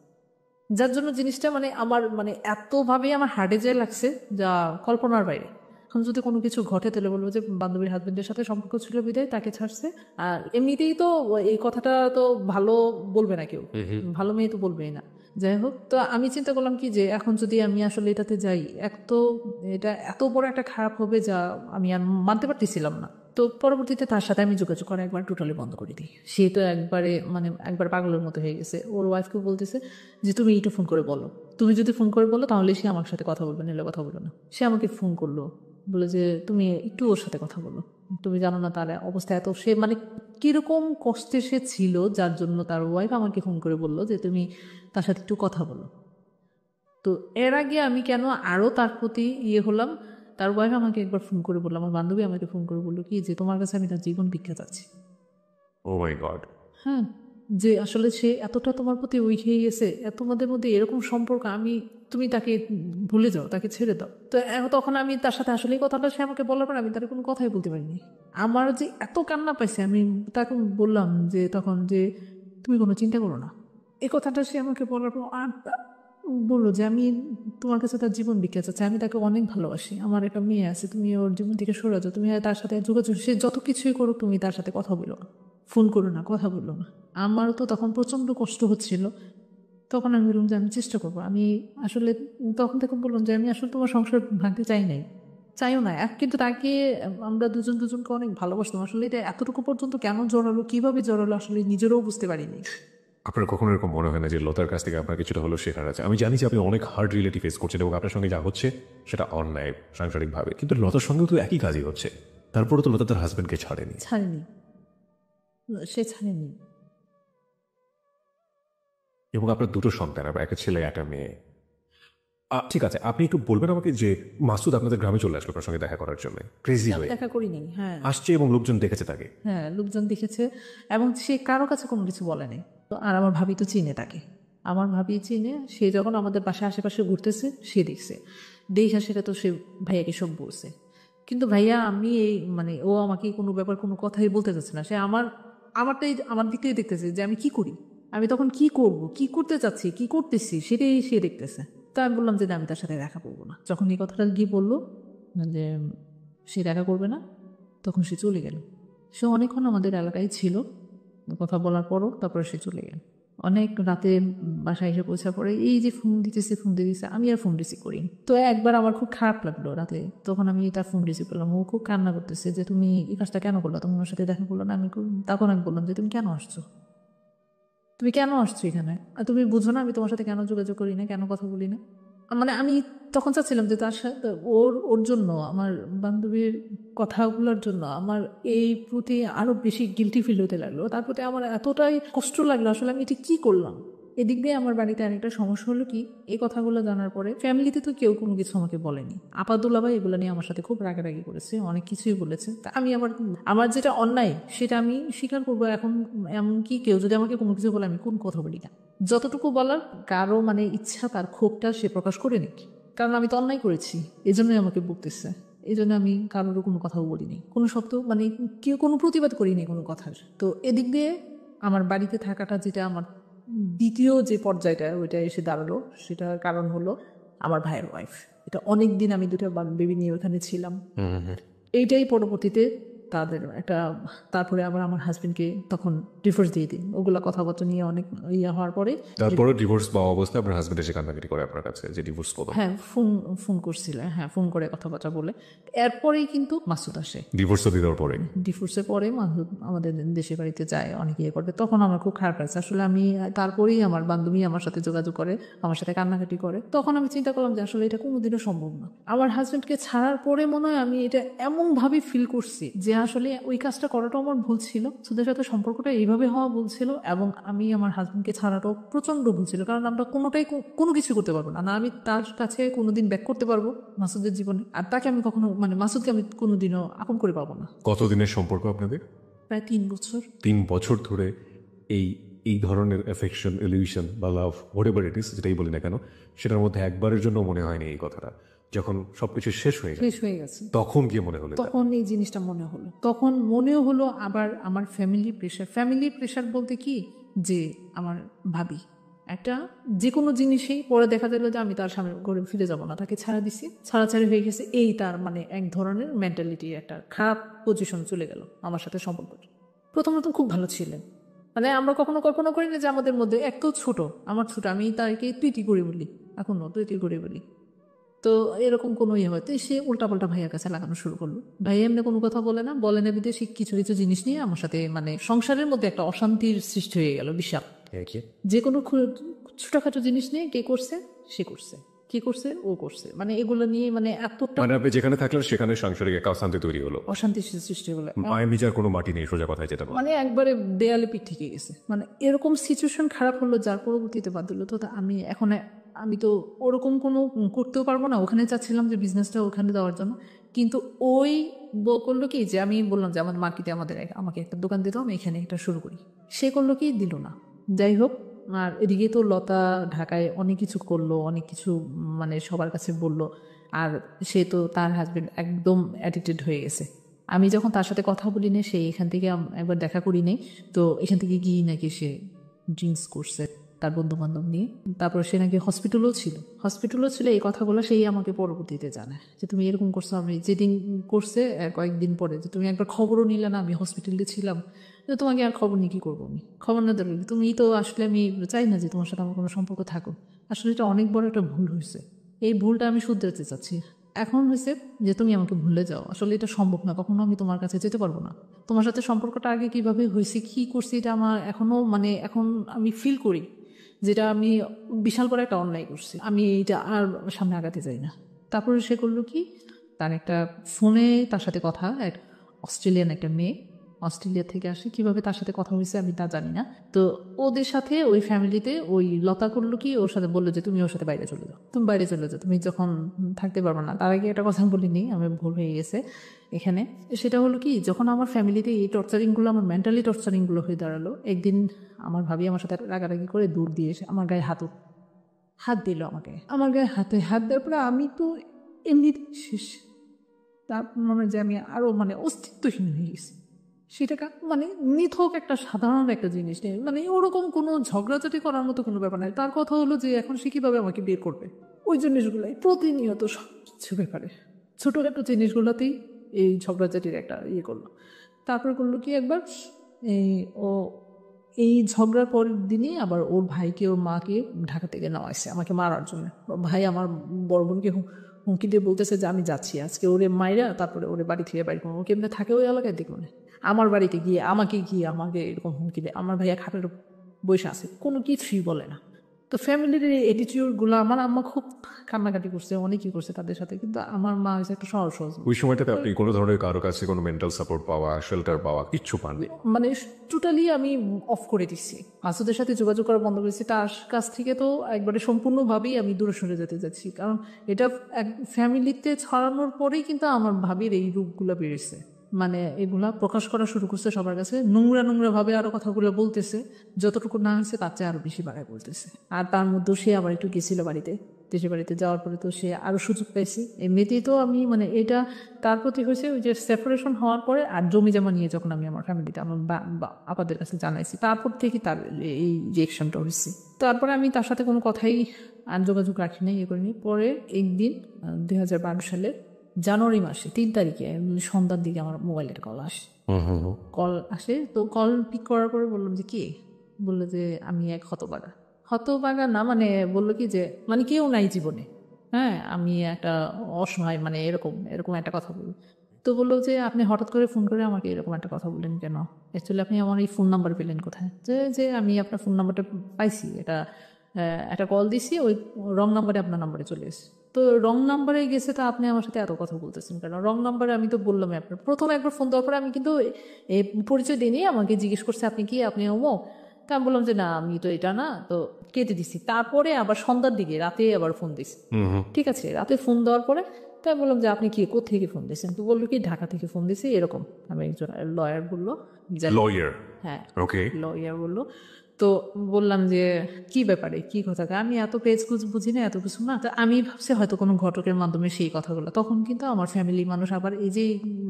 যার জন্য জিনিসটা মানে আমার মানে এতভাবে আমার হার্টে যায় লাগছে, যা কল্পনার বাইরে। এখন যদি কোনো কিছু ঘটে তাহলে বলবো যে বান্ধবীর হাজবেন্ডের সাথে সম্পর্ক ছিল বিদায় তাকে ছাড়ছে। আর এমনিতেই তো এই কথাটা তো ভালো বলবে না কেউ, ভালো মেয়ে তো বলবেই না। যাই হোক, তো আমি চিন্তা করলাম কি যে এখন যদি আমি আসলে এটাতে যাই, এটা এত বড় একটা খারাপ হবে যা আমি আর মানতে পারতেছিলাম না। তো পরবর্তীতে তার সাথে আমি যোগাযোগ করা একবার টোটালি বন্ধ করে দিই। সে তো একবার পাগলের মতো হয়ে গেছে। ওর ওয়াইফকে বলতেছে যে তুমি একটু ফোন করে বলো, তুমি যদি ফোন করে বলো তাহলে সে আমার সাথে কথা বলবে, নিলে কথা বলবে না। সে আমাকে ফোন করলো, বলে যে তুমি একটু ওর সাথে কথা বলো, তুমি জানো না তার অবস্থা এত, সে মানে কিরকম কষ্টে সে ছিল, যার জন্য তার ওয়াইফ আমাকে ফোন করে বললো যে তুমি তার সাথে একটু কথা বলো। তো এর আগে আমি কেন আরও তার প্রতি হলাম, তার ওয়াইফ আমাকে একবার ফোন করে বললো, আমার বান্ধবী আমাকে ফোন করে বললো কি যে তোমার কাছে আমি তার জীবন ভিক্ষা চাচ্ছি। ও মাই গড। হ্যাঁ, যে আসলে সে এতটা তোমার প্রতি উইক হয়ে গেছে, তোমাদের মধ্যে এরকম সম্পর্ক, তুমি তাকে ভুলে যাও, তাকে ছেড়ে দাও। তো তখন আমি তার সাথে আসলে কথাটা সে আমাকে বলার পর আমি তার কোনো কথাই বলতে পারিনি। আমার যে এত কান্না পাইছে, আমি তাকে বললাম যে তখন যে তুমি কোনো চিন্তা করো না। এই কথাটা সে আমাকে বলার পর বললো যে আমি তোমার কাছে তার জীবন ভিক্ষা চাচ্ছি, আমি তাকে অনেক ভালোবাসি, আমার একটা মেয়ে আছে, তুমি ওর জীবন থেকে সরে যাও, তুমি তার সাথে যোগাযোগ, সে যত কিছুই করুক তুমি তার সাথে কথা বলো না, ফোন করো না, কথা বললো না। আমারও তো তখন প্রচণ্ড কষ্ট হচ্ছিল। তখন আমি বললাম যে আমি চেষ্টা করবো। আমি আসলে তখন থেকে বললাম যে আমি আসলে তোমার সংসার ভাঙতে চাইও না। কিন্তু তাকে আমরা দুজনকে অনেক ভালোবাসতাম। আসলে এটা এতটুকু পর্যন্ত কেন জড়ালো, কিভাবে জড়ালো, আসলে নিজেরও বুঝতে পারিনি। আপনার কখনো এরকম মনে হয় না যে লতার কাছ থেকে আপনার কিছুটা হলো শেখার আছে? আমি জানি যে আপনি অনেক হার্ড রিলেটিভ ফেস করছেন এবং আপনার সঙ্গে যা হচ্ছে সেটা অন্যায় সাংসারিকভাবে, কিন্তু লতার সঙ্গেও তো একই কাজই হচ্ছে। তারপরে তো লতা তার হাজব্যান্ডকে ছাড়েনি। সে ছাড়েনি। এবং আপনার দুটো সন্তান, একটা ছেলে একটা মেয়ে। ঠিক আছে, আপনি একটু বলবেন আমাকে যে মাসুদ আপনাদের গ্রামে চলে আসলো আপনার সঙ্গে দেখা করার জন্য ক্রেজি হয়ে দেখা করিনি। হ্যাঁ আসছে এবং লোকজন দেখেছে তাকে। হ্যাঁ, লোকজন দেখেছে এবং সে কারো কাছে কোনো কিছু বলেনি। তো আর আমার ভাবি তো চিনে তাকে, আমার ভাবি চিনে। সে যখন আমাদের বাসায় আশেপাশে ঘুরতেছে সে দেখছে, দেখা সেটা তো সে ভাইয়াকে সব বলছে। কিন্তু ভাইয়া আমি এই মানে ও আমাকে কোনো ব্যাপার কোনো কথাই বলতে চাচ্ছে না। সে আমারটাই আমার দিক থেকে দেখতেছে যে আমি কি করি, আমি তখন কি করব, কি করতে চাচ্ছি, কি করতেছি সেটাই সে দেখতেছে। তা আমি বললাম যে না, আমি তার সাথে দেখা করবো না। যখন এই কথাটা গিয়ে বললো যে সে দেখা করবে না, তখন সে চলে গেল। সে অনেকক্ষণ আমাদের এলাকায় ছিল, কথা বলার পরও তারপরে সে চলে গেল। অনেক রাতে বাসায় এসে পৌঁছার পরে এই যে ফোন দিতেছে, আমি আর ফোন রিসিভ করি। তো একবার আমার খুব খারাপ লাগলো রাতে, তখন আমি তার ফোন রিসিভ করলাম। ও খুব কান্না করতেছে যে তুমি এই কাজটা কেন করলো, তুমি আমার সাথে দেখা করলো না। তখন আমি বললাম যে তুমি কেন আসছো, তুমি কেন আসছো এখানে, আর তুমি বুঝো না আমি তোমার সাথে কেন যোগাযোগ করি না, কেন কথা বলি না। মানে আমি তখন চাচ্ছিলাম যে তার সাথে ওর জন্য, আমার বান্ধবীর কথাগুলোর জন্য আমার এই প্রতি আরো বেশি গিলটি ফিল হতে লাগলো। তার প্রতি আমার এতটাই কষ্ট লাগলো, আসলে আমি এটা কি করলাম। এদিক দিয়ে আমার বাড়িতে আরেকটা সমস্যা হলো কি, এই কথাগুলো জানার পরে ফ্যামিলিতে তো কেউ কোনো কিছু আমাকে বলেনি। আপাদুল্লাহ এগুলো নিয়ে আমার সাথে খুব রাগারাগি করেছে, অনেক কিছুই বলেছে। তা আমি আমার যেটা অন্যায় সেটা আমি স্বীকার করবো। এখন এমনকি কেউ যদি আমাকে কোনো কিছু বলে আমি কোন কথা বলি না, যতটুকু বলার কারো মানে ইচ্ছা তার ক্ষোভটা সে প্রকাশ করে নিক, কারণ আমি তো অন্যায় করেছি, এই জন্যই আমাকে বকতেছে। এই জন্য আমি কারোরও কোনো কথাও বলিনি, কোনো শব্দ মানে কেউ কোনো প্রতিবাদ করিনি কোনো কথার। তো এদিক দিয়ে আমার বাড়িতে থাকাটা যেটা আমার দ্বিতীয় যে পর্যায়টা ওইটা এসে দাঁড়ালো, সেটার কারণ হলো আমার ভাইয়ের ওয়াইফ। এটা অনেক দিন আমি দুটো বেবি নিয়ে ওখানে ছিলাম, এইটাই পরবর্তীতে তাদের একটা, তারপরে আবার আমার হাজবেন্ডকে তখন ডিভোর্স দিয়ে দিই। ওগুলা কথাবার্তা নিয়ে অনেক হওয়ার পরে তারপরে ডিভোর্স পাওয়া অবস্থায় আপনার হাজবেন্ড এসে কান্নাকাটি করে আপনার কাছে যে ডিভোর্স পাবো। হ্যাঁ ফোন করছিল, হ্যাঁ ফোন করে কথাবার্তা বলে। এরপরেই কিন্তু মাসুদ আসে। ডিভোর্স দেওয়ার পরে ডিভোর্সের পরে মাসুদ আমাদের দেশের বাড়িতে যায়, অনেক ইয়ে করবে। তখন আমার খুব খারাপ লাগছে আসলে। আমি তারপরেই আমার বান্ধবী আমার সাথে যোগাযোগ করে, আমার সাথে কান্নাকাটি করে। তখন আমি চিন্তা করলাম যে আসলে এটা কোনোদিনও সম্ভব না। আমার হাজবেন্ডকে ছাড়ার পরে মনে হয় আমি এটা এমনভাবে ফিল করছি যে আসলে ওই কাজটা করাটাও আমার ভুল ছিল, সুদের সাথে সম্পর্কটা এইভাবে হওয়া ভুল ছিল, এবং আমি আমার হাজবেন্ডকে ছাড়াটাও প্রচন্ড ভুল ছিল। কারণ আমরা কোনোটাই কোনো কিছু করতে পারবো না, না আমি তার কাছে কোনোদিন ব্যাক করতে পারবো মাসুদের জীবনে, আর তাকে আমি কখনো মানে মাসুদকে আমি কোনোদিনও আপন করে পাবো না। কতদিনের সম্পর্ক আপনাদের? প্রায় 3 বছর। 3 বছর ধরে এই ধরনের অ্যাফেকশন, ইলিউশন বা লাভ, হোয়াটএভার ইট ইজ, যেটাই বলি না কেন, সেটার মধ্যে একবারের জন্য মনে হয়নি এই কথাটা যখন সবকিছু শেষ হয়ে গেছে তখন গিয়ে মনে হলো? তখন এই জিনিসটা মনে হলো, তখন মনেও হলো। আবার আমার ফ্যামিলি প্রেশার বলতে কি, যে আমার ভাবি একটা যে কোনো জিনিসেই পরে দেখা গেল যে আমি তার সামনে ঘরে ফিরে যাব না, তাকে ছাড়া দিছি, ছাড়াছাড়ি হয়ে গেছে, এই তার মানে এক ধরনের মেন্টালিটি, একটা খারাপ পজিশন চলে গেল আমার সাথে সম্পর্ক। প্রথম খুব ভালো ছিলেন, মানে আমরা কখনো কল্পনা করি না যে আমাদের মধ্যে এক ছোট, আমার ছোট, আমি তাকে তুই করে বলি, এখনো তুই করে বলি। তো এরকম কোনো ইয়ে হয়তো সে উল্টাপাল্টা ভাইয়ার কাছে লাগানো শুরু করলো। ভাইয়া এমনি কোনো কথা বলে না, বলে না বিদেশি কিছু কিছু জিনিস নিয়ে আমার সাথে মানে সংসারের মধ্যে একটা অশান্তির সৃষ্টি হয়ে গেল বিশাল। যে কোনো ছোটখাটো জিনিস নিয়ে কে করছে, সে করছে, কি করছে, ও করছে, মানে এগুলো নিয়ে মানে এতটা মানে আপনি যেখানে থাকলেন সেখানে সাংসারিক একটা অশান্তি তৈরি হলো, অশান্তি সৃষ্টি হলো। মায়ের বিচার কোনো মাটি নেই, সোজা কথায় যেটা বলে। মানে একবারে দেয়ালে পিঠ থেকে গেছে, মানে এরকম সিচুয়েশন খারাপ হলো যার পরবর্তীতে বাদ দিল। তো আমি তো ওরকম কোনো করতেও পারবো না, ওখানে চাচ্ছিলাম যে বিজনেসটা ওখানে দেওয়ার জন্য। কিন্তু ওই করলো কি, যে আমি বললাম যে আমার মার্কেটে আমাকে একটা দোকান দিত, আমি এখানে একটা শুরু করি। সে করলো কি, দিল না। যাই হোক, আর এদিকে তো লতা ঢাকায় অনেক কিছু করলো, অনেক কিছু মানে সবার কাছে বলল। আর সে তো তার হাজবেন্ড একদম অ্যাডিক্টেড হয়ে গেছে। আমি যখন তার সাথে কথা বলি না, সে এখান থেকে একবার দেখা করি নেই, তো এখান থেকে গিয়ে নাকি সে ড্রিঙ্কস করছে তার বন্ধু বান্ধব নিয়ে। তারপর সে নাকি হসপিটালও ছিল। এই কথাগুলো সেই আমাকে পরবর্তীতে জানায় যে তুমি এরকম করছো। আমি যেদিন করছে কয়েকদিন পরে, যে তুমি একবার খবরও নিলে না, আমি হসপিটালে ছিলাম, তো তোমাকে আর খবর নিয়ে কী করবো, আমি খবর না দেবো তুমি তো আসলে, আমি চাই না যে তোমার সাথে আমার কোনো সম্পর্ক থাকো। আসলে এটা অনেক বড় একটা ভুল হয়েছে, এই ভুলটা আমি শুধরাতে চাচ্ছি। এখন হয়েছে যে তুমি আমাকে ভুলে যাও, আসলে এটা সম্ভব না, কখনো আমি তোমার কাছে যেতে পারবো না। তোমার সাথে সম্পর্কটা আগে কিভাবে হয়েছে, কি করছি, এটা আমার এখনো মানে এখন আমি ফিল করি যেটা আমি বিশাল বড় একটা অন্যায় করছি, আমি এটা আর সামনে আগাতে চাই না। তারপরে সে করলো কি, তার একটা ফোনে তার সাথে কথা, এক অস্ট্রেলিয়ান একটা মেয়ে, অস্ট্রেলিয়া থেকে আসে, কিভাবে তার সাথে কথা হয়েছে আমি তা জানি না। তো ওদের সাথে ওই ফ্যামিলিতে ওই লতা করলো কি, ওর সাথে বললো যে তুমি ওর সাথে বাইরে চলে যাও, তুমি বাইরে চলে যাও, তুমি যখন থাকতে পারবে না। তার আগে একটা কথা বলিনি, আমি ভুল হয়ে গেছে এখানে। সেটা হলো কি, যখন আমার ফ্যামিলিতে এই টর্চারিংগুলো, আমার মেন্টালি টর্চারিংগুলো হয়ে দাঁড়ালো, একদিন আমার ভাবি আমার সাথে রাগারাগি করে দূর দিয়ে এসে আমার গায়ে হাত দিল, আমাকে আমার গায়ে হাত দেওয়ার পরে আমি তো এমনি শেষ। তার মনে যে আমি আরও মানে অস্তিত্বহীন হয়ে গেছি। সেটা মানে নিথক একটা সাধারণ একটা জিনিস নেই, মানে ওরকম কোনো ঝগড়াঝাটি করার মতো কোনো ব্যাপার নাই। তার কথা হলো যে এখন সে কীভাবে আমাকে বের করবে, ওই জিনিসগুলাই প্রতিনিয়ত সব কিছু ব্যাপারে ছোটোখাটো জিনিসগুলোতেই এই ঝগড়াঝাটির একটা করলো। তারপর করলো কি একবার ও এই ঝগড়ার পরের দিনই আবার ওর ভাইকে, ওর মাকে ঢাকা থেকে নেওয়া আসছে আমাকে মারার জন্য। ভাই আমার বড় বোনকে হুমকি দিয়ে বলতেছে যে আমি যাচ্ছি আজকে ওরে মাইরা, তারপরে ওরে বাড়ি থেকে বাড়ি করবো। কেমনে থাকে ওই এলাকায় দেখবো না, আমার বাড়িতে গিয়ে আমাকে এরকম হুমকি দেয়। আমার ভাইয়া খাটের বসে আছে, কোনো কিছুই বলে না। তো ফ্যামিলির এই অ্যাটিটিউডগুলো, আমার আম্মা খুব কান্নাকাটি করছে, অনেকই করছে তাদের সাথে, কিন্তু আমার মা হয়েছে একটা সহজ ওই সময়টাতে আপনি কোনো ধরনের কারো কাছে কোনো মেন্টাল সাপোর্ট পাওয়া, শেল্টার পাওয়া কিচ্ছু পাননি? মানে টোটালি আমি অফ করে দিচ্ছি, মাসুদের সাথে যোগাযোগ করা বন্ধ করেছি। তার কাছ থেকে তো একবারে সম্পূর্ণভাবেই আমি দূরে সরে যেতে যাচ্ছি, কারণ এটা এক ফ্যামিলিতে ছড়ানোর পরেই কিন্তু আমার ভাবির এই রূপগুলো বেড়েছে। মানে এগুলা প্রকাশ করা শুরু করছে সবার কাছে, নোংরা ভাবে আরো কথাগুলো বলতেছে, যতটুকু না হয়েছে তার চেয়ে আরো বেশি বাড়ায় বলতেছে। আর তার মধ্যেও সে আবার একটু গেছিল দেশের বাড়িতে যাওয়ার পরে তো সে আরো সুযোগ পাইছি। এমনিতেই তো আমি মানে এটা তার প্রতি হয়েছে ওই যে সেপারেশন হওয়ার পরে, আর জমি জমা নিয়ে যখন আমি আমার ফ্যামিলিতে আমার আপাদের কাছে জানাইছি, তারপর থেকে তার এই রিয়েকশনটা হয়েছে। তারপরে আমি তার সাথে কোনো কথাই আর যোগাযোগ রাখি নাই, করিনি। পরে একদিন 2012 সালের জানুয়ারি মাসে 3 তারিখে সন্ধ্যার দিকে আমার মোবাইলের কল আসে। তো কল পিক করার পরে বললাম যে কে, বললো যে আমি এক হতবাগা না, মানে বললো কি যে মানে কেউ নাই জীবনে, হ্যাঁ আমি একটা অসহায়, মানে এরকম একটা কথা বলি। তো বললো যে আপনি হঠাৎ করে ফোন করে আমাকে এরকম একটা কথা বললেন কেন, অ্যাকচুয়ালি আপনি আমার এই ফোন নাম্বার পেলেন কোথায়? যে আমি আপনার ফোন নাম্বারটা পাইছি, একটা কল দিছি, ওই রং নাম্বারে আপনার নাম্বারে চলে এসেছে। তো রং নাম্বারে গেছে, তো আপনি আমার সাথে এত কথা বলতেছেন কেন? রং নাম্বারে আমি তো বললামই আপনার, প্রথম একবার ফোন দেওয়ার পরে আমি কিন্তু এই পরিচয় দিইনি, আমাকে জিজ্ঞেস করছে আপনি কি, আপনি অমুক। তা আমি বললাম যে না আমি তো এটা না, তো কেটে দিছি। তারপরে আবার সন্ধ্যার দিকে রাতে আবার ফোন দিছি, ঠিক আছে, রাতে ফোন দেওয়ার পরে তাই বললাম যে আপনি কি কোথেকে ফোন দিয়েছেন? তো বললো কি ঢাকা থেকে ফোন দিয়েছি এরকম। আমি একজন লয়ার বললো, হ্যাঁ লয়ার বললো। তো বললাম যে কি ব্যাপারে, কি কথা? আমি এত পেজকুজ বুঝি না, এত কিছু না। তো আমি ভাবছি হয়তো কোনো ঘটকের মাধ্যমে সেই কথাগুলো। তখন কিন্তু আমার ফ্যামিলি মানুষ আবার এই যে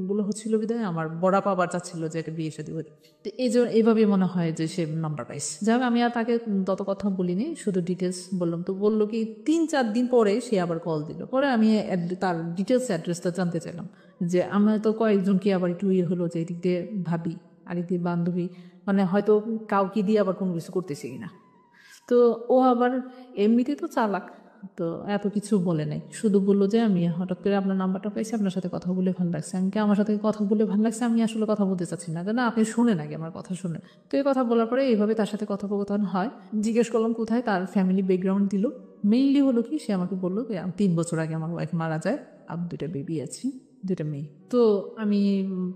গুলো হচ্ছিল বিধায় আমার বড়াপা আবার চাচ্ছিল যে একটা বিয়ে শাদী হতো। তো এইভাবে মনে হয় যে সে নাম্বার পাইছে। যাই হোক আমি আর তাকে তত কথা বলিনি, শুধু ডিটেলস বললাম। তো বললো কি 3-4 দিন পরে সে আবার কল দিল। পরে আমি তার ডিটেলস অ্যাড্রেসটা জানতে চাইলাম, যে আমার তো কয়েকজনকে আবার একটু হলো যে এদিক দিয়ে ভাবি, আরেক দিকে বান্ধবী, মানে হয়তো কাউকে দিয়ে আবার কোনো কিছু করতেছে কিনা। তো ও আবার এমনিতে তো চালাক, তো এত কিছু বলে নাই, শুধু বললো যে আমি হঠাৎ করে আপনার নাম্বারটা পাইছি, আপনার সাথে কথা বলে ভালো লাগছে। আমি আমার সাথে কথা বলে ভালো লাগছে, আমি আসলে কথা বলতে চাচ্ছি না, না আপনি শুনে নাকি আমার কথা শুনে। তো এই কথা বলার পরে এইভাবে তার সাথে কথোপকথন হয়। জিজ্ঞেস করলাম কোথায়, তার ফ্যামিলি ব্যাকগ্রাউন্ড দিল। মেইনলি হলো কি, সে আমাকে বললো 3 বছর আগে আমার ওয়াইফ মারা যায়, আর 2টা বেবি আছে, 2টা মেয়ে। তো আমি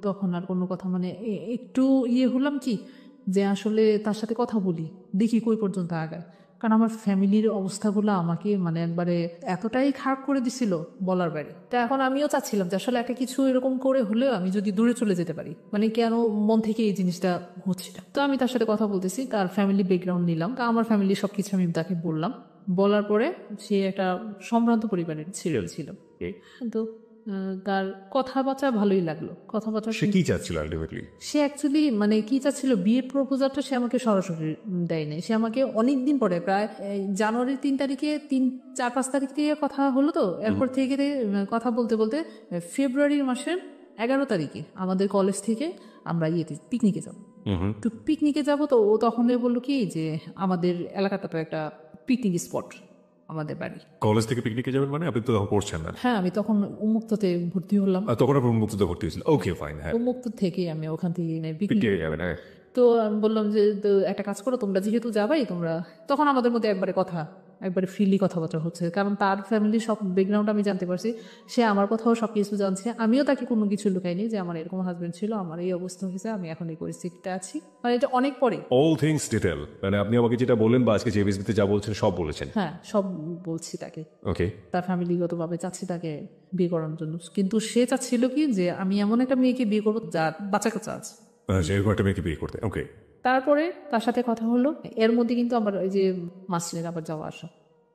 তখন আর কোনো কথা মানে একটু হলাম কি যে আসলে তার সাথে কথা বলি, দেখি কই পর্যন্ত আগায়। কারণ আমার ফ্যামিলির অবস্থাগুলো আমাকে মানে একবারে এতটাই খারাপ করে দিছিল বলার বাইরে। তা এখন আমিও চাচ্ছিলাম যে আসলে একটা কিছু এরকম করে হলেও আমি যদি দূরে চলে যেতে পারি, মানে কেন মন থেকে এই জিনিসটা হচ্ছিল। তো আমি তার সাথে কথা বলতেছি, তার ফ্যামিলি ব্যাকগ্রাউন্ড নিলাম, তা আমার ফ্যামিলির সব কিছু আমি তাকে বললাম। বলার পরে সে একটা সম্ভ্রান্ত পরিবারের ছিল, কিন্তু তার কথাবার্তা ভালোই লাগলো। কথাবার্তা সে কি চাচ্ছিল আলটিমেটলি? সে অ্যাকচুয়ালি মানে কি চাচ্ছিল, বিয়ের প্রপোজালটা সে আমাকে সরাসরি দেয় নাই, সে আমাকে অনেকদিন পরে, প্রায় জানুয়ারির 3 তারিখে 4-5 তারিখ থেকে কথা হলো। তো এরপর থেকে কথা বলতে বলতে ফেব্রুয়ারি মাসের 11 তারিখে আমাদের কলেজ থেকে আমরা পিকনিকে যাবো। তো পিকনিকে যাবো, তো ও তখন বললো কি যে আমাদের এলাকাটা তো একটা পিকনিক স্পট, আমাদের বাড়ি। কলেজ থেকে পিকনিকে যাবেন মানে? আপনি তো তখন পড়ছেন না? হ্যাঁ আমি তখন উন্মুক্ততে ভর্তি হলাম। তখন আপনি উন্মুক্ততে ভর্তি হয়েছিল? Okay fine. হ্যাঁ উন্মুক্ত থেকে আমি ওখান থেকে পিকনিকে যাবেন। তো আমি বললাম যে একটা কাজ করো, তোমরা যেহেতু যাবাই, তোমরা তখন আমাদের মধ্যে একবারে কথা একবারে ফ্রিলি কথাবার্তা হচ্ছে, কারণ তার ফ্যামিলির সব ব্যাকগ্রাউন্ড আমি জানতে পারছি, সে আমার কথাও সব কিছু জানছে, আমিও তাকে কোনো কিছু লুকাইনি যে আমার এরকম হাজবেন্ড ছিল, আমার এই অবস্থা হয়েছে, আমি এখন এই পরিস্থিতিতে আছি, মানে এটা অনেক পরে। অল থিংস ডিটেল, মানে আপনি আমাকে যেটা বললেন বা আজকে যে বিজবিতে যা বলছেন সব বলেছেন। হ্যাঁ, সব বলছি তাকে। ওকে, তার ফ্যামিলিগতভাবে চাচ্ছি তাকে বিয়ে করানোর জন্য, কিন্তু সে চাচ্ছিল কি যে আমি এমন একটা মেয়েকে বিয়ে করবো যার বাচ্চা কাচ্চা আছে। এরকম একটা মেয়েকে বিয়ে করতে। ওকে, তারপরে তার সাথে কথা হলো, এর মধ্যে কিন্তু আমার ওই যে মাসিনের আবার যাওয়া আসা,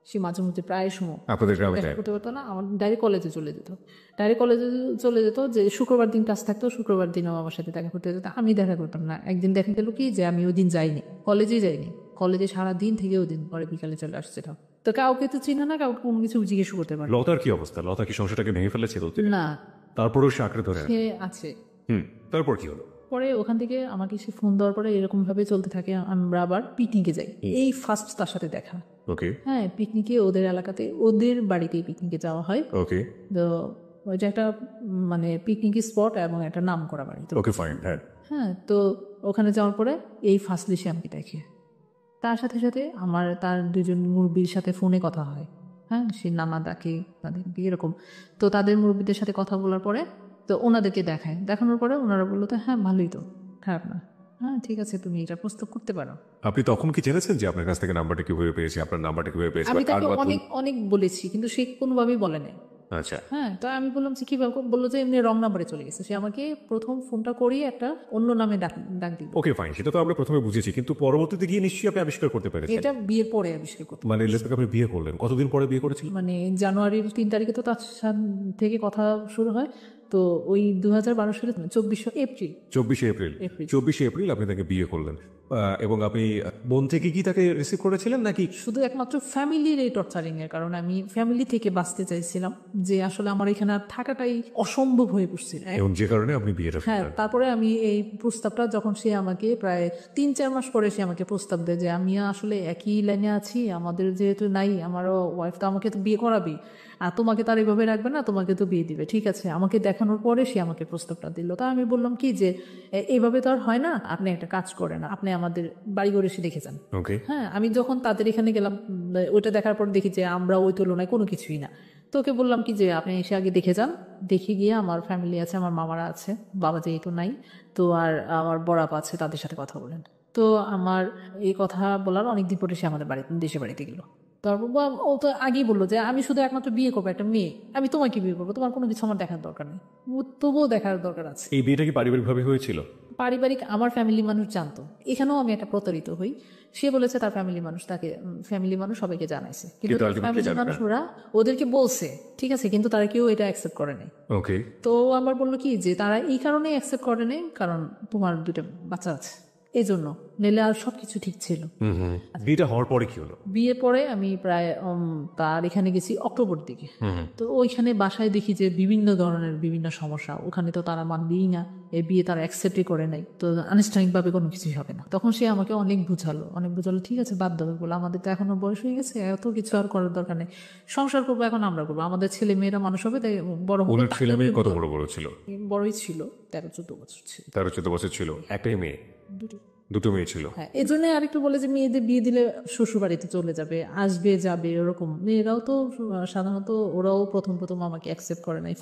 সে মাঝে মধ্যে প্রায় সময় আপনাদের গ্রামে দেখা করতে পারতো না, আমার ডাইরেক্ট কলেজে চলে যেত, ডাইরেক্ট কলেজে চলে যেত, যে শুক্রবার দিন ক্লাস থাকতো, শুক্রবার দিনও আমার সাথে দেখা করতে যেত, আমি দেখা করতাম না। একদিন দেখা গেল কি যে আমি ওই দিন যাইনি, কলেজেই যাইনি, কলেজে সারা দিন থেকে ওই দিন পরে বিকালে চলে আসছিলাম। তো কাউকে তো চিনে না, কাউকে কোনো কিছু জিজ্ঞেস করতে পারে লতার কি অবস্থা? লতা কি সংসারটাকে ভেঙে ফেলেছে তো? না, তারপরেও সে আঁকড়ে ধরে সে আছে। তারপর কি হলো? পরে ওখান থেকে আমাকে সে ফোন দেওয়ার পরে এরকম ভাবে চলতে থাকে, আমরা আবার পিকনিকে যাই, এই ফার্স্ট তার সাথে দেখা। ওকে হ্যাঁ, পিকনিকে ওদের এলাকাতে ওদের বাড়িতেই পিকনিকে যাওয়া হয়। ওকে তো ওইটা একটা মানে পিকনিক স্পট এবং একটা নাম করা বাড়ি। তো ওকে ফাইন। হ্যাঁ, হ্যাঁ, তো ওখানে যাওয়ার পরে এই ফার্স্টলি সে আমাকে দেখে, তার সাথে সাথে আমার তার দুজন মুরব্বির সাথে ফোনে কথা হয়। হ্যাঁ, সে নানা ডাকে তাদের এরকম। তো তাদের মুরব্বিদের সাথে কথা বলার পরে তো ওনাদেরকে দেখায়, দেখানোর পরে ওনারা বললো তো হ্যাঁ ভালোই, তো খারাপ না, হ্যাঁ ঠিক আছে, তুমি এটা প্রস্তাব করতে পারো। আপনি তখন কি জেনেছেন যে আপনার কাছ থেকে নাম্বারটা কিভাবে পেয়েছে, আপনার নাম্বারটা কিভাবে পেয়েছে? আমি বা কার তাকে মাধ্যমে? অনেক অনেক বলেছি, কিন্তু সে কোনোভাবেই বলে নাই। আচ্ছা, হ্যাঁ, তো আমি বললাম যে কীভাবে, বললো যে এমনি রং নাম্বারে চলে গেছে, সে আমাকে প্রথম ফোনটা করিয়ে একটা অন্য নামে ডাক দিল। ওকে ফাইন, সেটা তো আমরা প্রথমে বুঝেছি, কিন্তু পরবর্তীতে গিয়ে নিশ্চয়ই আপনি আবিষ্কার করতে পেরেছেন। এটা বিয়ের পরে আবিষ্কার করতে, মানে লেসকে আপনি বিয়ে করলেন কতদিন পরে বিয়ে করেছিলেন? মানে জানুয়ারির 3 তারিখে তো তার থেকে কথা শুরু হয়, তো ওই 2012 সালে 24 এপ্রিল। 24শে এপ্রিল। এপ্রিল। 24শে এপ্রিল আপনি তাকে বিয়ে করলেন, এবং আপনি মন থেকে কি তাকে রিসিভ করেছিলেন নাকি? শুধু একমাত্র ফ্যামিলির এই টর্চারিং এর কারণে আমি ফ্যামিলি থেকে বাঁচতে চাইছিলাম, যে আসলে আমার এখানে আর থাকাটাই অসম্ভব হয়ে পড়ছিল। এবং যে কারণে আপনি বিয়েটা হ্যাঁ, ফেললেন। তারপরে আমি এই প্রস্তাবটা যখন সে আমাকে প্রায় 3-4 মাস পরে সে আমাকে প্রস্তাব দেয় যে আমি আসলে একই লাইনে আছি, আমাদের যেহেতু নাই, আমারও ওয়াইফ তো আমাকে তো বিয়ে করাবি, আর তোমাকে তার এইভাবে রাখবে না, তোমাকে তো বিয়ে দিবে, ঠিক আছে। আমাকে দেখানোর পরে সে আমাকে প্রস্তাবটা দিল। তা আমি বললাম কি যে এইভাবে তো আর হয় না, আপনি একটা কাজ করেন, আপনি আমাদের বাড়ি ঘরে এসে দেখে যান। ওকে, হ্যাঁ, আমি যখন তাদের এখানে গেলাম, ওইটা দেখার পর দেখি যে আমরা ওই তুলনায় কোনো কিছুই না। তো ওকে বললাম কি যে আপনি এসে আগে দেখে যান, দেখে গিয়ে আমার ফ্যামিলি আছে, আমার মামারা আছে, বাবা যেহেতু নাই, তো আর আমার বড়াপা আছে, তাদের সাথে কথা বলেন। তো আমার এই কথা বলার অনেকদিন পরে সে আমাদের দেশে বাড়িতে গেল। তারপর ও তো আগেই বললো যে আমি শুধু একমাত্র বিয়ে করবো একটা মেয়ে, আমি তোমাকে বিয়ে করবো, তোমার কোনো কিছু আমার দেখার দরকার নেই। তবুও দেখার দরকার আছে। এই বিয়েটা কি পারিবারিকভাবে হয়েছিল? পারিবারিক, আমার ফ্যামিলি মানুষ জানতো, এখানেও আমি একটা প্রতারিত হই। সে বলেছে তার ফ্যামিলি মানুষ তাকে, ফ্যামিলি মানুষ সবাইকে জানাইছে, কিন্তু কিন্তু ultimately ফ্যামিলি জানে না। মানুষ ওরা ওদেরকে বলছে, ঠিক আছে, কিন্তু তারা কেউ এটা অ্যাকসেপ্ট করে নাই। ওকে, তো আমার বললো কি যে তারা এই কারণেই অ্যাকসেপ্ট করে নাই, কারণ তোমার 2টা বাচ্চা আছে, এই জন্য, নিলে আর সবকিছু ঠিক ছিল। বিয়েটা হওয়ার পরে কি হলো? বিয়ের পরে আমি প্রায় তার এখানে গেছি অক্টোবর দিকে। তো ওইখানে বাসায় দেখি যে বিভিন্ন ধরনের বিভিন্ন সমস্যা, ওখানে তো তারা মানবেই না, এই বিয়ে তারা অ্যাকসেপ্টই করে নাই, তো আনুষ্ঠানিকভাবে কোনো কিছুই হবে না। তখন সে আমাকে অনেক বুঝালো, ঠিক আছে বাদ দাও, বলে আমাদের তো এখনো বয়স হয়ে গেছে, এত কিছু আর করার দরকার নেই, সংসার করবো এখন আমরা করবো, আমাদের ছেলে মেয়েরা মানুষ হবে, তাই বড় হবে। ওনার ছেলে মেয়ে কত বড় বড় ছিল? বড়ই ছিল, 13-14 বছর ছিল। 13-14 বছর ছিল। একটাই মেয়ে? দুটো। দুটো মেয়ে ছিল। হ্যাঁ, এই জন্য আরেকটু বলে যে মেয়েদের বিয়ে দিলে শ্বশুর বাড়িতে চলে যাবে, আসবে যাবে, ওরকম। মেয়েরাও তো সাধারণত ওরাও প্রথম প্রথম আমাকে অ্যাকসেপ্ট করে নাই।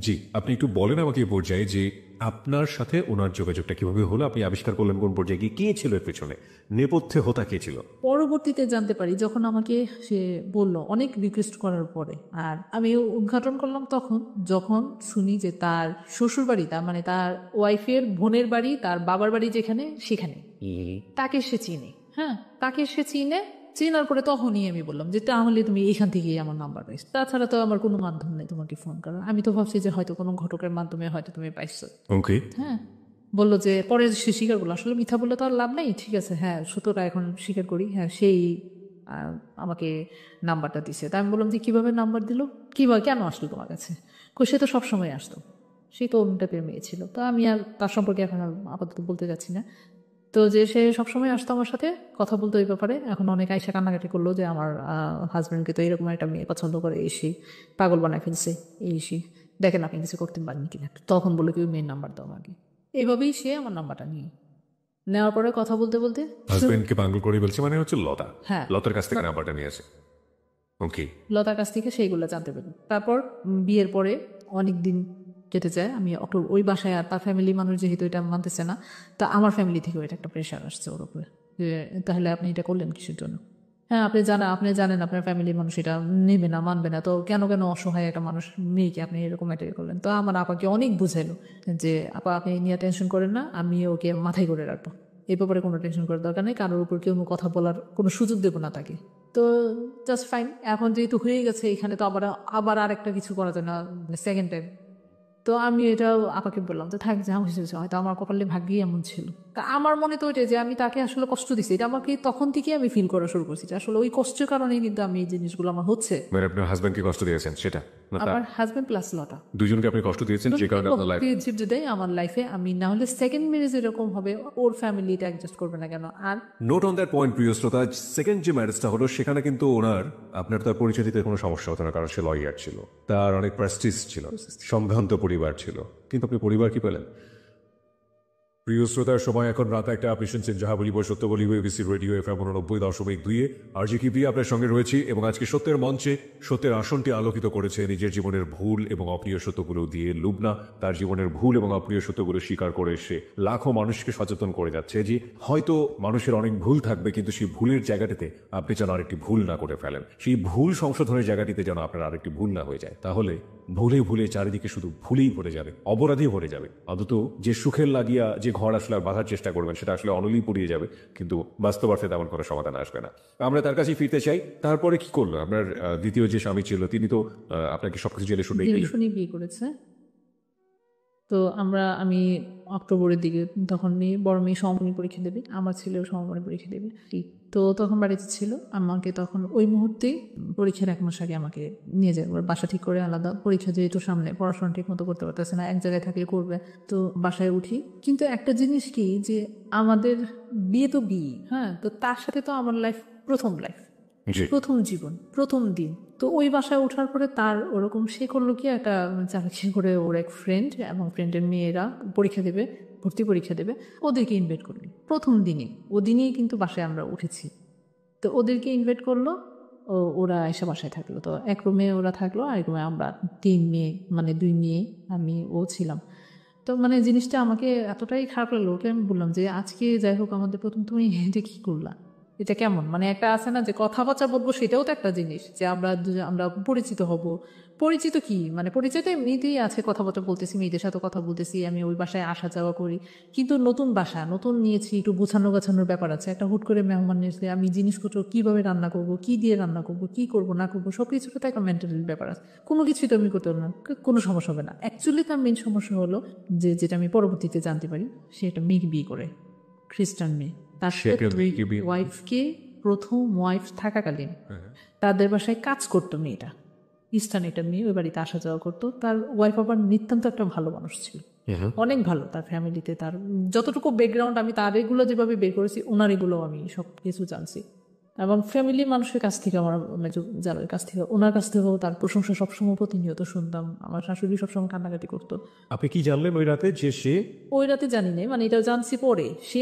জি, আপনি একটু বলেন আমাকে এই পর্যায়ে যে আপনার সাথে ওনার যোগাযোগটা কিভাবে হলো, আপনি আবিষ্কার করলেন কোন পর্যায়ে গিয়ে, কে ছিল এর পেছনে, নেপথ্যে হোতা কে ছিল? পরবর্তীতে জানতে পারি যখন আমাকে সে বলল, অনেক রিকোয়েস্ট করার পরে, আর আমি উদ্ঘাটন করলাম তখন যখন শুনি যে তার শ্বশুর বাড়ি, তার মানে তার ওয়াইফের বোনের বাড়ি, তার বাবার বাড়ি যেখানে, সেখানে তাকে সে চিনে। হ্যাঁ, তাকে সে চিনে, চেনার পরে তখনই আমি বললাম যে তাহলে তুমি এখান থেকেই আমার নাম্বার পাইছো, তাছাড়া তো আমার কোনো মাধ্যম নেই তোমাকে ফোন করার। আমি তো ভাবছি যে হয়তো কোনো ঘটকের মাধ্যমে হয়তো তুমি পাইছো। ওকে, হ্যাঁ, বললো যে পরে সে স্বীকার করলো, আসলে মিথ্যা বললে তো আর লাভ নেই, ঠিক আছে, হ্যাঁ সত্যটা এখন স্বীকার করি, হ্যাঁ সেই আমাকে নাম্বারটা দিছে। তা আমি বললাম যে কীভাবে নাম্বার দিল, কীভাবে, কেন আসলো তোমার কাছে? সে তো সবসময় আসতো, সেই তো অন্য টাইপের মেয়ে ছিল। তো আমি আর তার সম্পর্কে এখন আপাতত বলতে যাচ্ছি না। তো যে সে সবসময় আসতো আমার সাথে কথা বলতো এই ব্যাপারে, এখন অনেক আইসা কান্নাকাটি করলো যে আমার হাজব্যান্ডকে তো এরকম একটা মেয়ে পছন্দ করে, এসে পাগল বানায় ফেলছে, এসে দেখেন আপনি কিছু করতে পারেন কিনা। তখন বলে কি মেয়ের নাম্বার দাও আমাকে, এইভাবেই সে আমার নাম্বারটা নিয়ে নেওয়ার পরে কথা বলতে বলতে হাজবেন্ডকে বাঙ্গল করে বলছে মানে হচ্ছে লতা, হ্যাঁ। লতার কাছ থেকে নাম্বারটা নিয়েছে। ওকে, লতার কাছ থেকে সেইগুলো জানতে পারি। তারপর বিয়ের পরে অনেক দিন কেটে যায়, আমি ওই বাসায় আর তার ফ্যামিলি মানুষ যেহেতু এটা মানতেছে না, তা আমার ফ্যামিলি থেকেও এটা একটা প্রেশার আসছে ওর উপরে যে তাহলে আপনি এটা করলেন কিসের জন্য। হ্যাঁ আপনি জানেন আপনার ফ্যামিলির মানুষ এটা নেবে না, মানবে না, তো কেন অসহায় একটা মানুষ মেয়েকে আপনি এরকম একটা করলেন। তো আমার আপাকে অনেক বুঝাইলো যে আপা আপনি নিয়ে টেনশন করেন না, আমি ওকে মাথায় করে রাখবো, এই ব্যাপারে কোনো টেনশন করার দরকার নেই, কারোর উপর কেউ কথা বলার কোনো সুযোগ দেবো না তাকে। তো জাস্ট ফাইন, এখন যেহেতু হয়ে গেছে এখানে তো আবার আরেকটা কিছু করা যায় না সেকেন্ড টাইম। তো আমি এটা আপাকে বললাম তো থাক যা হয়েছে হয়তো আমার কপালে ভাগ্যই এমন ছিল। তা আমার মনে তো ওইটাই যে আমি তাকে আসলে কষ্ট দিচ্ছি, এটা আমাকে তখন থেকে আমি ফিল করা শুরু করছি যে আসলে ওই কষ্টের কারণেই কিন্তু আমি এই জিনিসগুলো আমার হচ্ছে। মানে আপনার হাজবেন্ডকে কষ্ট দিয়েছেন সেটা না, আমার হাজবেন্ড প্লাস লতা দুজনকে আপনি কষ্ট দিয়েছেন যে কারণে আপনার লাইফ দেয় আমার লাইফে। আমি না হলে সেকেন্ড ম্যারেজ এরকম হবে, ওর ফ্যামিলিটা অ্যাডজাস্ট করবে না কেন। আর নোট অন দ্যাট পয়েন্ট প্রিয় শ্রোতা, সেকেন্ড যে ম্যারেজটা হলো সেখানে কিন্তু ওনার আপনার তার পরিচয় দিতে কোনো সমস্যা হতো না, কারণ সে লয়ার ছিল, তার অনেক প্রেস্টিজ ছিল, সম্ভ্রান্ত পরিবার ছিল, কিন্তু আপনি পরিবার কি পেলেন? প্রিয় শ্রোতার সময় এখন রাত একটা, আপনি শুনছেন যাহা বলিব সত্য বলিব এবিসি রেডিও FM 90.2 আর যে কি প্রিয় আপনার সঙ্গে রয়েছি, এবং আজকে সত্যের মঞ্চে সত্যের আসনটি আলোকিত করেছে নিজের জীবনের ভুল এবং অপ্রিয় সত্যগুলো দিয়ে লুবনা। তার জীবনের ভুল এবং অপ্রিয় সত্যগুলো স্বীকার করে সে লাখো মানুষকে সচেতন করে যাচ্ছে যে হয়তো মানুষের অনেক ভুল থাকবে, কিন্তু সেই ভুলের জায়গাটিতে আপনি যেন আরেকটি ভুল না করে ফেলেন, সেই ভুল সংশোধনের জায়গাটিতে যেন আপনার আরেকটি ভুল না হয়ে যায়। তাহলে ভুলে ভুলে চারিদিকে শুধু ভুলেই ভরে যাবে, অপরাধী ভরে যাবে। অন্তত যে সুখের লাগিয়া যে ঘর আসলে আর বাঁধার চেষ্টা করবেন সেটা আসলে অনলেই পড়িয়ে যাবে, কিন্তু বাস্তব অর্থে তেমন কোনো সমাধান আসবে না। আমরা তার কাছেই ফিরতে চাই। তারপরে কি করলো আপনার দ্বিতীয় যে স্বামী ছিল, তিনি তো আপনাকে সবকিছু জেলে শুনে শুনি বিয়ে করেছে। তো আমি অক্টোবরের দিকে তখন বড় মেয়ে সমমানী পরীক্ষা দেবে, আমার ছেলেও সমমানী পরীক্ষা দেবে। তো তখন বাড়িতে ছিল, আমাকে তখন ওই মুহূর্তেই পরীক্ষার 1 মাস আগে আমাকে নিয়ে যায় ওর বাসা ঠিক করে, আলাদা পরীক্ষা যেহেতু সামনে, পড়াশোনা ঠিক মতো করতে পারতেছে না, এক জায়গায় থাকলে করবে, তো বাসায় উঠি। কিন্তু একটা জিনিস কি যে আমাদের বিয়ে তো বিয়ে, হ্যাঁ, তো তার সাথে তো আমার প্রথম লাইফ, প্রথম জীবন, প্রথম দিন। তো ওই বাসায় ওঠার পরে তার ওরকম সে করলো কি একটা চাকরি করে ওর এক ফ্রেন্ড এবং ফ্রেন্ডের মেয়েরা পরীক্ষা দেবে, ভর্তি পরীক্ষা দেবে, ওদেরকে ইনভাইট করলি প্রথম দিনই, ওদিনই কিন্তু বাসায় আমরা উঠেছি। তো ওদেরকে ইনভাইট করলো, ওরা এসে বাসায় থাকলো। তো এক রুমে ওরা থাকলো, আর এক রুমে আমরা 3 মেয়ে, মানে 2 মেয়ে আমি ও ছিলাম। তো জিনিসটা আমাকে এতটাই খারাপ লাগলো, ওকে আমি বললাম যে আজকে যাই হোক আমাদের প্রথম, তুমি এটা কি করলা, এটা কেমন, একটা আছে না যে কথাবার্তা বলবো, সেটাও তো একটা জিনিস যে আমরা পরিচিত হব। পরিচিত কি পরিচয় তো এমনিতেই আছে, কথাবার্তা বলতেছি, মেয়েদের সাথে কথা বলতেছি, আমি ওই বাসায় আসা যাওয়া করি, কিন্তু নতুন বাসা, নতুন নিয়েছি, একটু গোছানো গাছানোর ব্যাপার আছে, একটা হুট করে মেহমান নিয়েছে, আমি জিনিসপত্র কীভাবে রান্না করব, কি দিয়ে রান্না করব, কি করব না করবো, সব কিছুতে তো একটা মেন্টাল ব্যাপার আছে। কোনো কিছুই তো আমি করতে পারবো না, কোনো সমস্যা হবে না। অ্যাকচুয়ালি তার মেন সমস্যা হলো যে যেটা আমি পরবর্তীতে জানতে পারি, সে একটা মেয়ে বিয়ে করে, খ্রিস্টান মেয়ে। তার ওয়াইফকে প্রথম ওয়াইফ থাকাকালীন তাদের বাসায় কাজ করতো মেয়েটা, ইস্টার্ন এটা মেয়ে, ওই বাড়িতে আসা যাওয়া করতো। তার ওয়াইফ আবার নিতান্ত একটা ভালো মানুষ ছিল, অনেক ভালো। তার ফ্যামিলিতে তার যতটুকু ব্যাকগ্রাউন্ড, আমি তার এগুলো যেভাবে বের করেছি, ওনার এগুলো আমি সব কিছু জানছি, এবং ফ্যামিলির মানুষের কাছ থেকে, আমার যাদের কাছ থেকে, ওনার কাছ থেকেও তার প্রশংসা সবসময় প্রতিনিয়ত শুনতাম। আমার শাশুড়ি সবসময় কান্নাকাটি করতো। আপনি কি জানলেন ওই রাতে যে সে? ওই রাতে জানি না, এটা জানছি পরে। সে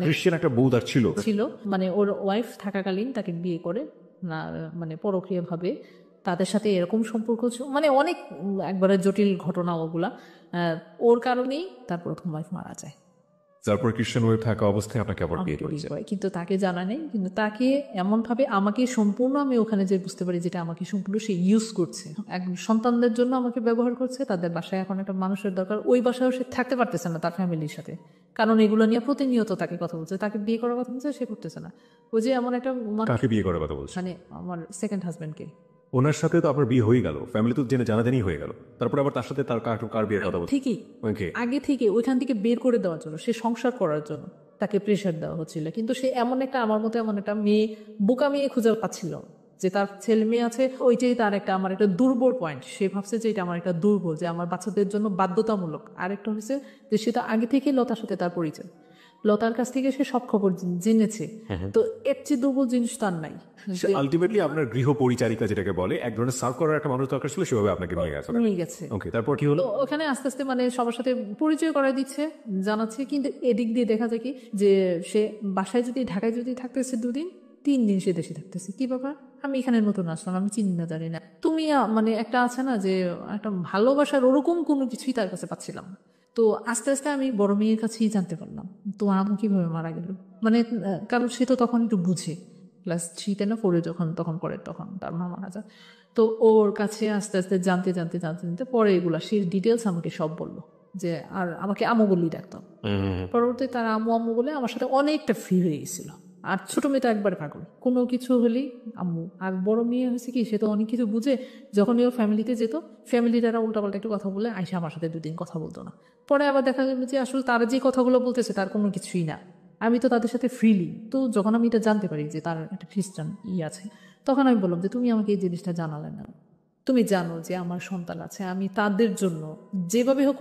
খ্রিস্টান একটা বউদার ছিল, ওর ওয়াইফ থাকাকালীন তাকে বিয়ে করে না, পরকীয় ভাবে তাদের সাথে এরকম সম্পর্ক, অনেক একবারে জটিল ঘটনা ওগুলা। ওর কারণেই তার প্রথম ওয়াইফ মারা যায়। তারপর খ্রিস্টান ওয়াইফ থাকা অবস্থায় আপনাকে আবার বিয়ে করেছে, কিন্তু তাকে জানা নেই, কিন্তু তাকে এমনভাবে আমাকে সম্পূর্ণ, আমি ওখানে যে বুঝতে পারি যেটা আমাকে সম্পূর্ণ সে ইউজ করছে, এক সন্তানদের জন্য আমাকে ব্যবহার করছে। তাদের বাসায় এখন একটা মানুষের দরকার, ওই বাসায়ও সে থাকতে পারতেছে না তার ফ্যামিলির সাথে, কারণ এগুলো নিয়ে প্রতিনিয়ত তাকে কথা বলছে, তাকে বিয়ে করার কথা বলছে, সে করতেছে না। ওই যে এমন একটা, তাকে বিয়ে করার কথা বলছে, আমার সেকেন্ড হাজবেন্ডকে। ওনার সাথে তো আপনার বিয়ে হয়ে গেল, ফ্যামিলি তো জেনে জানাজানি হয়ে গেল, তারপর আবার তার সাথে তার কার বিয়ের কথা বলছে? ঠিকই, আগে থেকে ওইখান থেকে বের করে দেওয়ার জন্য, সে সংসার করার জন্য তাকে প্রেশার দেওয়া হচ্ছিল। কিন্তু সে এমন একটা, আমার মতো এমন একটা মেয়ে, বোকা মেয়ে খুঁজে পাচ্ছিল যে তার ছেলে মেয়ে আছে, ওইটাই তার একটা, আমার একটা দুর্বল পয়েন্ট। সে ভাবছে যে এটা আমার একটা দুর্বল, যে আমার বাচ্চাদের জন্য বাধ্যতামূলক। আরেকটা হচ্ছে যে সে তো আগে থেকেই লতার সাথে তার পরিচয়, লতার কাছ থেকে সে সব খবর জেনেছে। তো এর চেয়ে দুর্বল জিনিস তো আর নাই। আলটিমেটলি আপনার গৃহ পরিচারিকা যেটাকে বলে, এক ধরনের সার্ভ করার একটা মানুষ দরকার ছিল, সেভাবে আপনাকে নিয়ে গেছে। নিয়ে গেছে। ওকে, তারপর কি হলো? তো ওখানে আস্তে আস্তে মানে সবার সাথে পরিচয় করাই দিচ্ছে, জানাচ্ছে। কিন্তু এদিক দিয়ে দেখা যায় কি যে সে বাসায় যদি ঢাকায় যদি থাকতেছে 2 দিন, 3 দিন সে দেশে থাকতেছে। কি ব্যাপার, আমি এখানে নতুন আসলাম, আমি চিনি না জানি না। তুমি মানে একটা আছে না যে একটা ভালোবাসার ওরকম কোনো কিছুই তার কাছে পাচ্ছিলাম না। তো আস্তে আস্তে আমি বড় মেয়ের কাছেই জানতে পারলাম তোমার আম্মু কিভাবে মারা গেল। মানে কারণ সে তো তখন একটু বুঝে, ক্লাস 3-তে না 4-এ তখন পড়ে, তখন তার মা মারা যায়। তো ওর কাছে আস্তে আস্তে জানতে জানতে জানতে জানতে পরে এগুলা সে ডিটেলস আমাকে সব বললো, যে আর আমাকে আম্মু বললেই ডাকতাম। পরবর্তী তার আম্মু আম্মু বলে আমার সাথে অনেকটা ফ্রি হয়ে গেছিল। আর ছোট মেয়ে তো একবার পাগল, কোনো কিছু হলেই আম্মু। আর বড় মেয়ে হয়েছে কি, সে তো অনেক কিছু বুঝে। যখন ও ফ্যামিলিতে যেত, ফ্যামিলিটারা উল্টাপাল্টা একটু কথা বলে আইসা আমার সাথে 2 দিন কথা বলতো না। পরে আবার দেখা গেল যে আসলে তারা যে কথাগুলো বলতেছে তার কোনো কিছুই না, আমি তো তাদের সাথে ফ্রিলি। তো যখন আমি এটা জানতে পারি যে তার একটা খ্রিস্টান আছে, তখন আমি বললাম যে তুমি আমাকে এই জিনিসটা জানালে না। তুমি জানো যে আমার সন্তান আছে, আমি তাদের জন্য যেভাবে হোক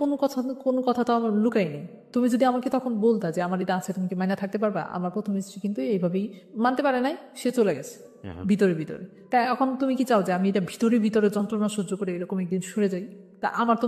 কোনো কথা তো আমার লুকাই নেই। তুমি যদি আমাকে তখন বলতা যে আমার এটা আছে, তুমি কি মাইনা থাকতে পারবা? আমার প্রথম স্ত্রী কিন্তু এইভাবেই মানতে পারে নাই, সে চলে গেছে ভিতরে ভিতরে। তাই এখন তুমি কি চাও যে আমি এটা ভিতরে ভিতরে যন্ত্রণা সহ্য করে এরকম একদিন সরে যাই? তা আমার তো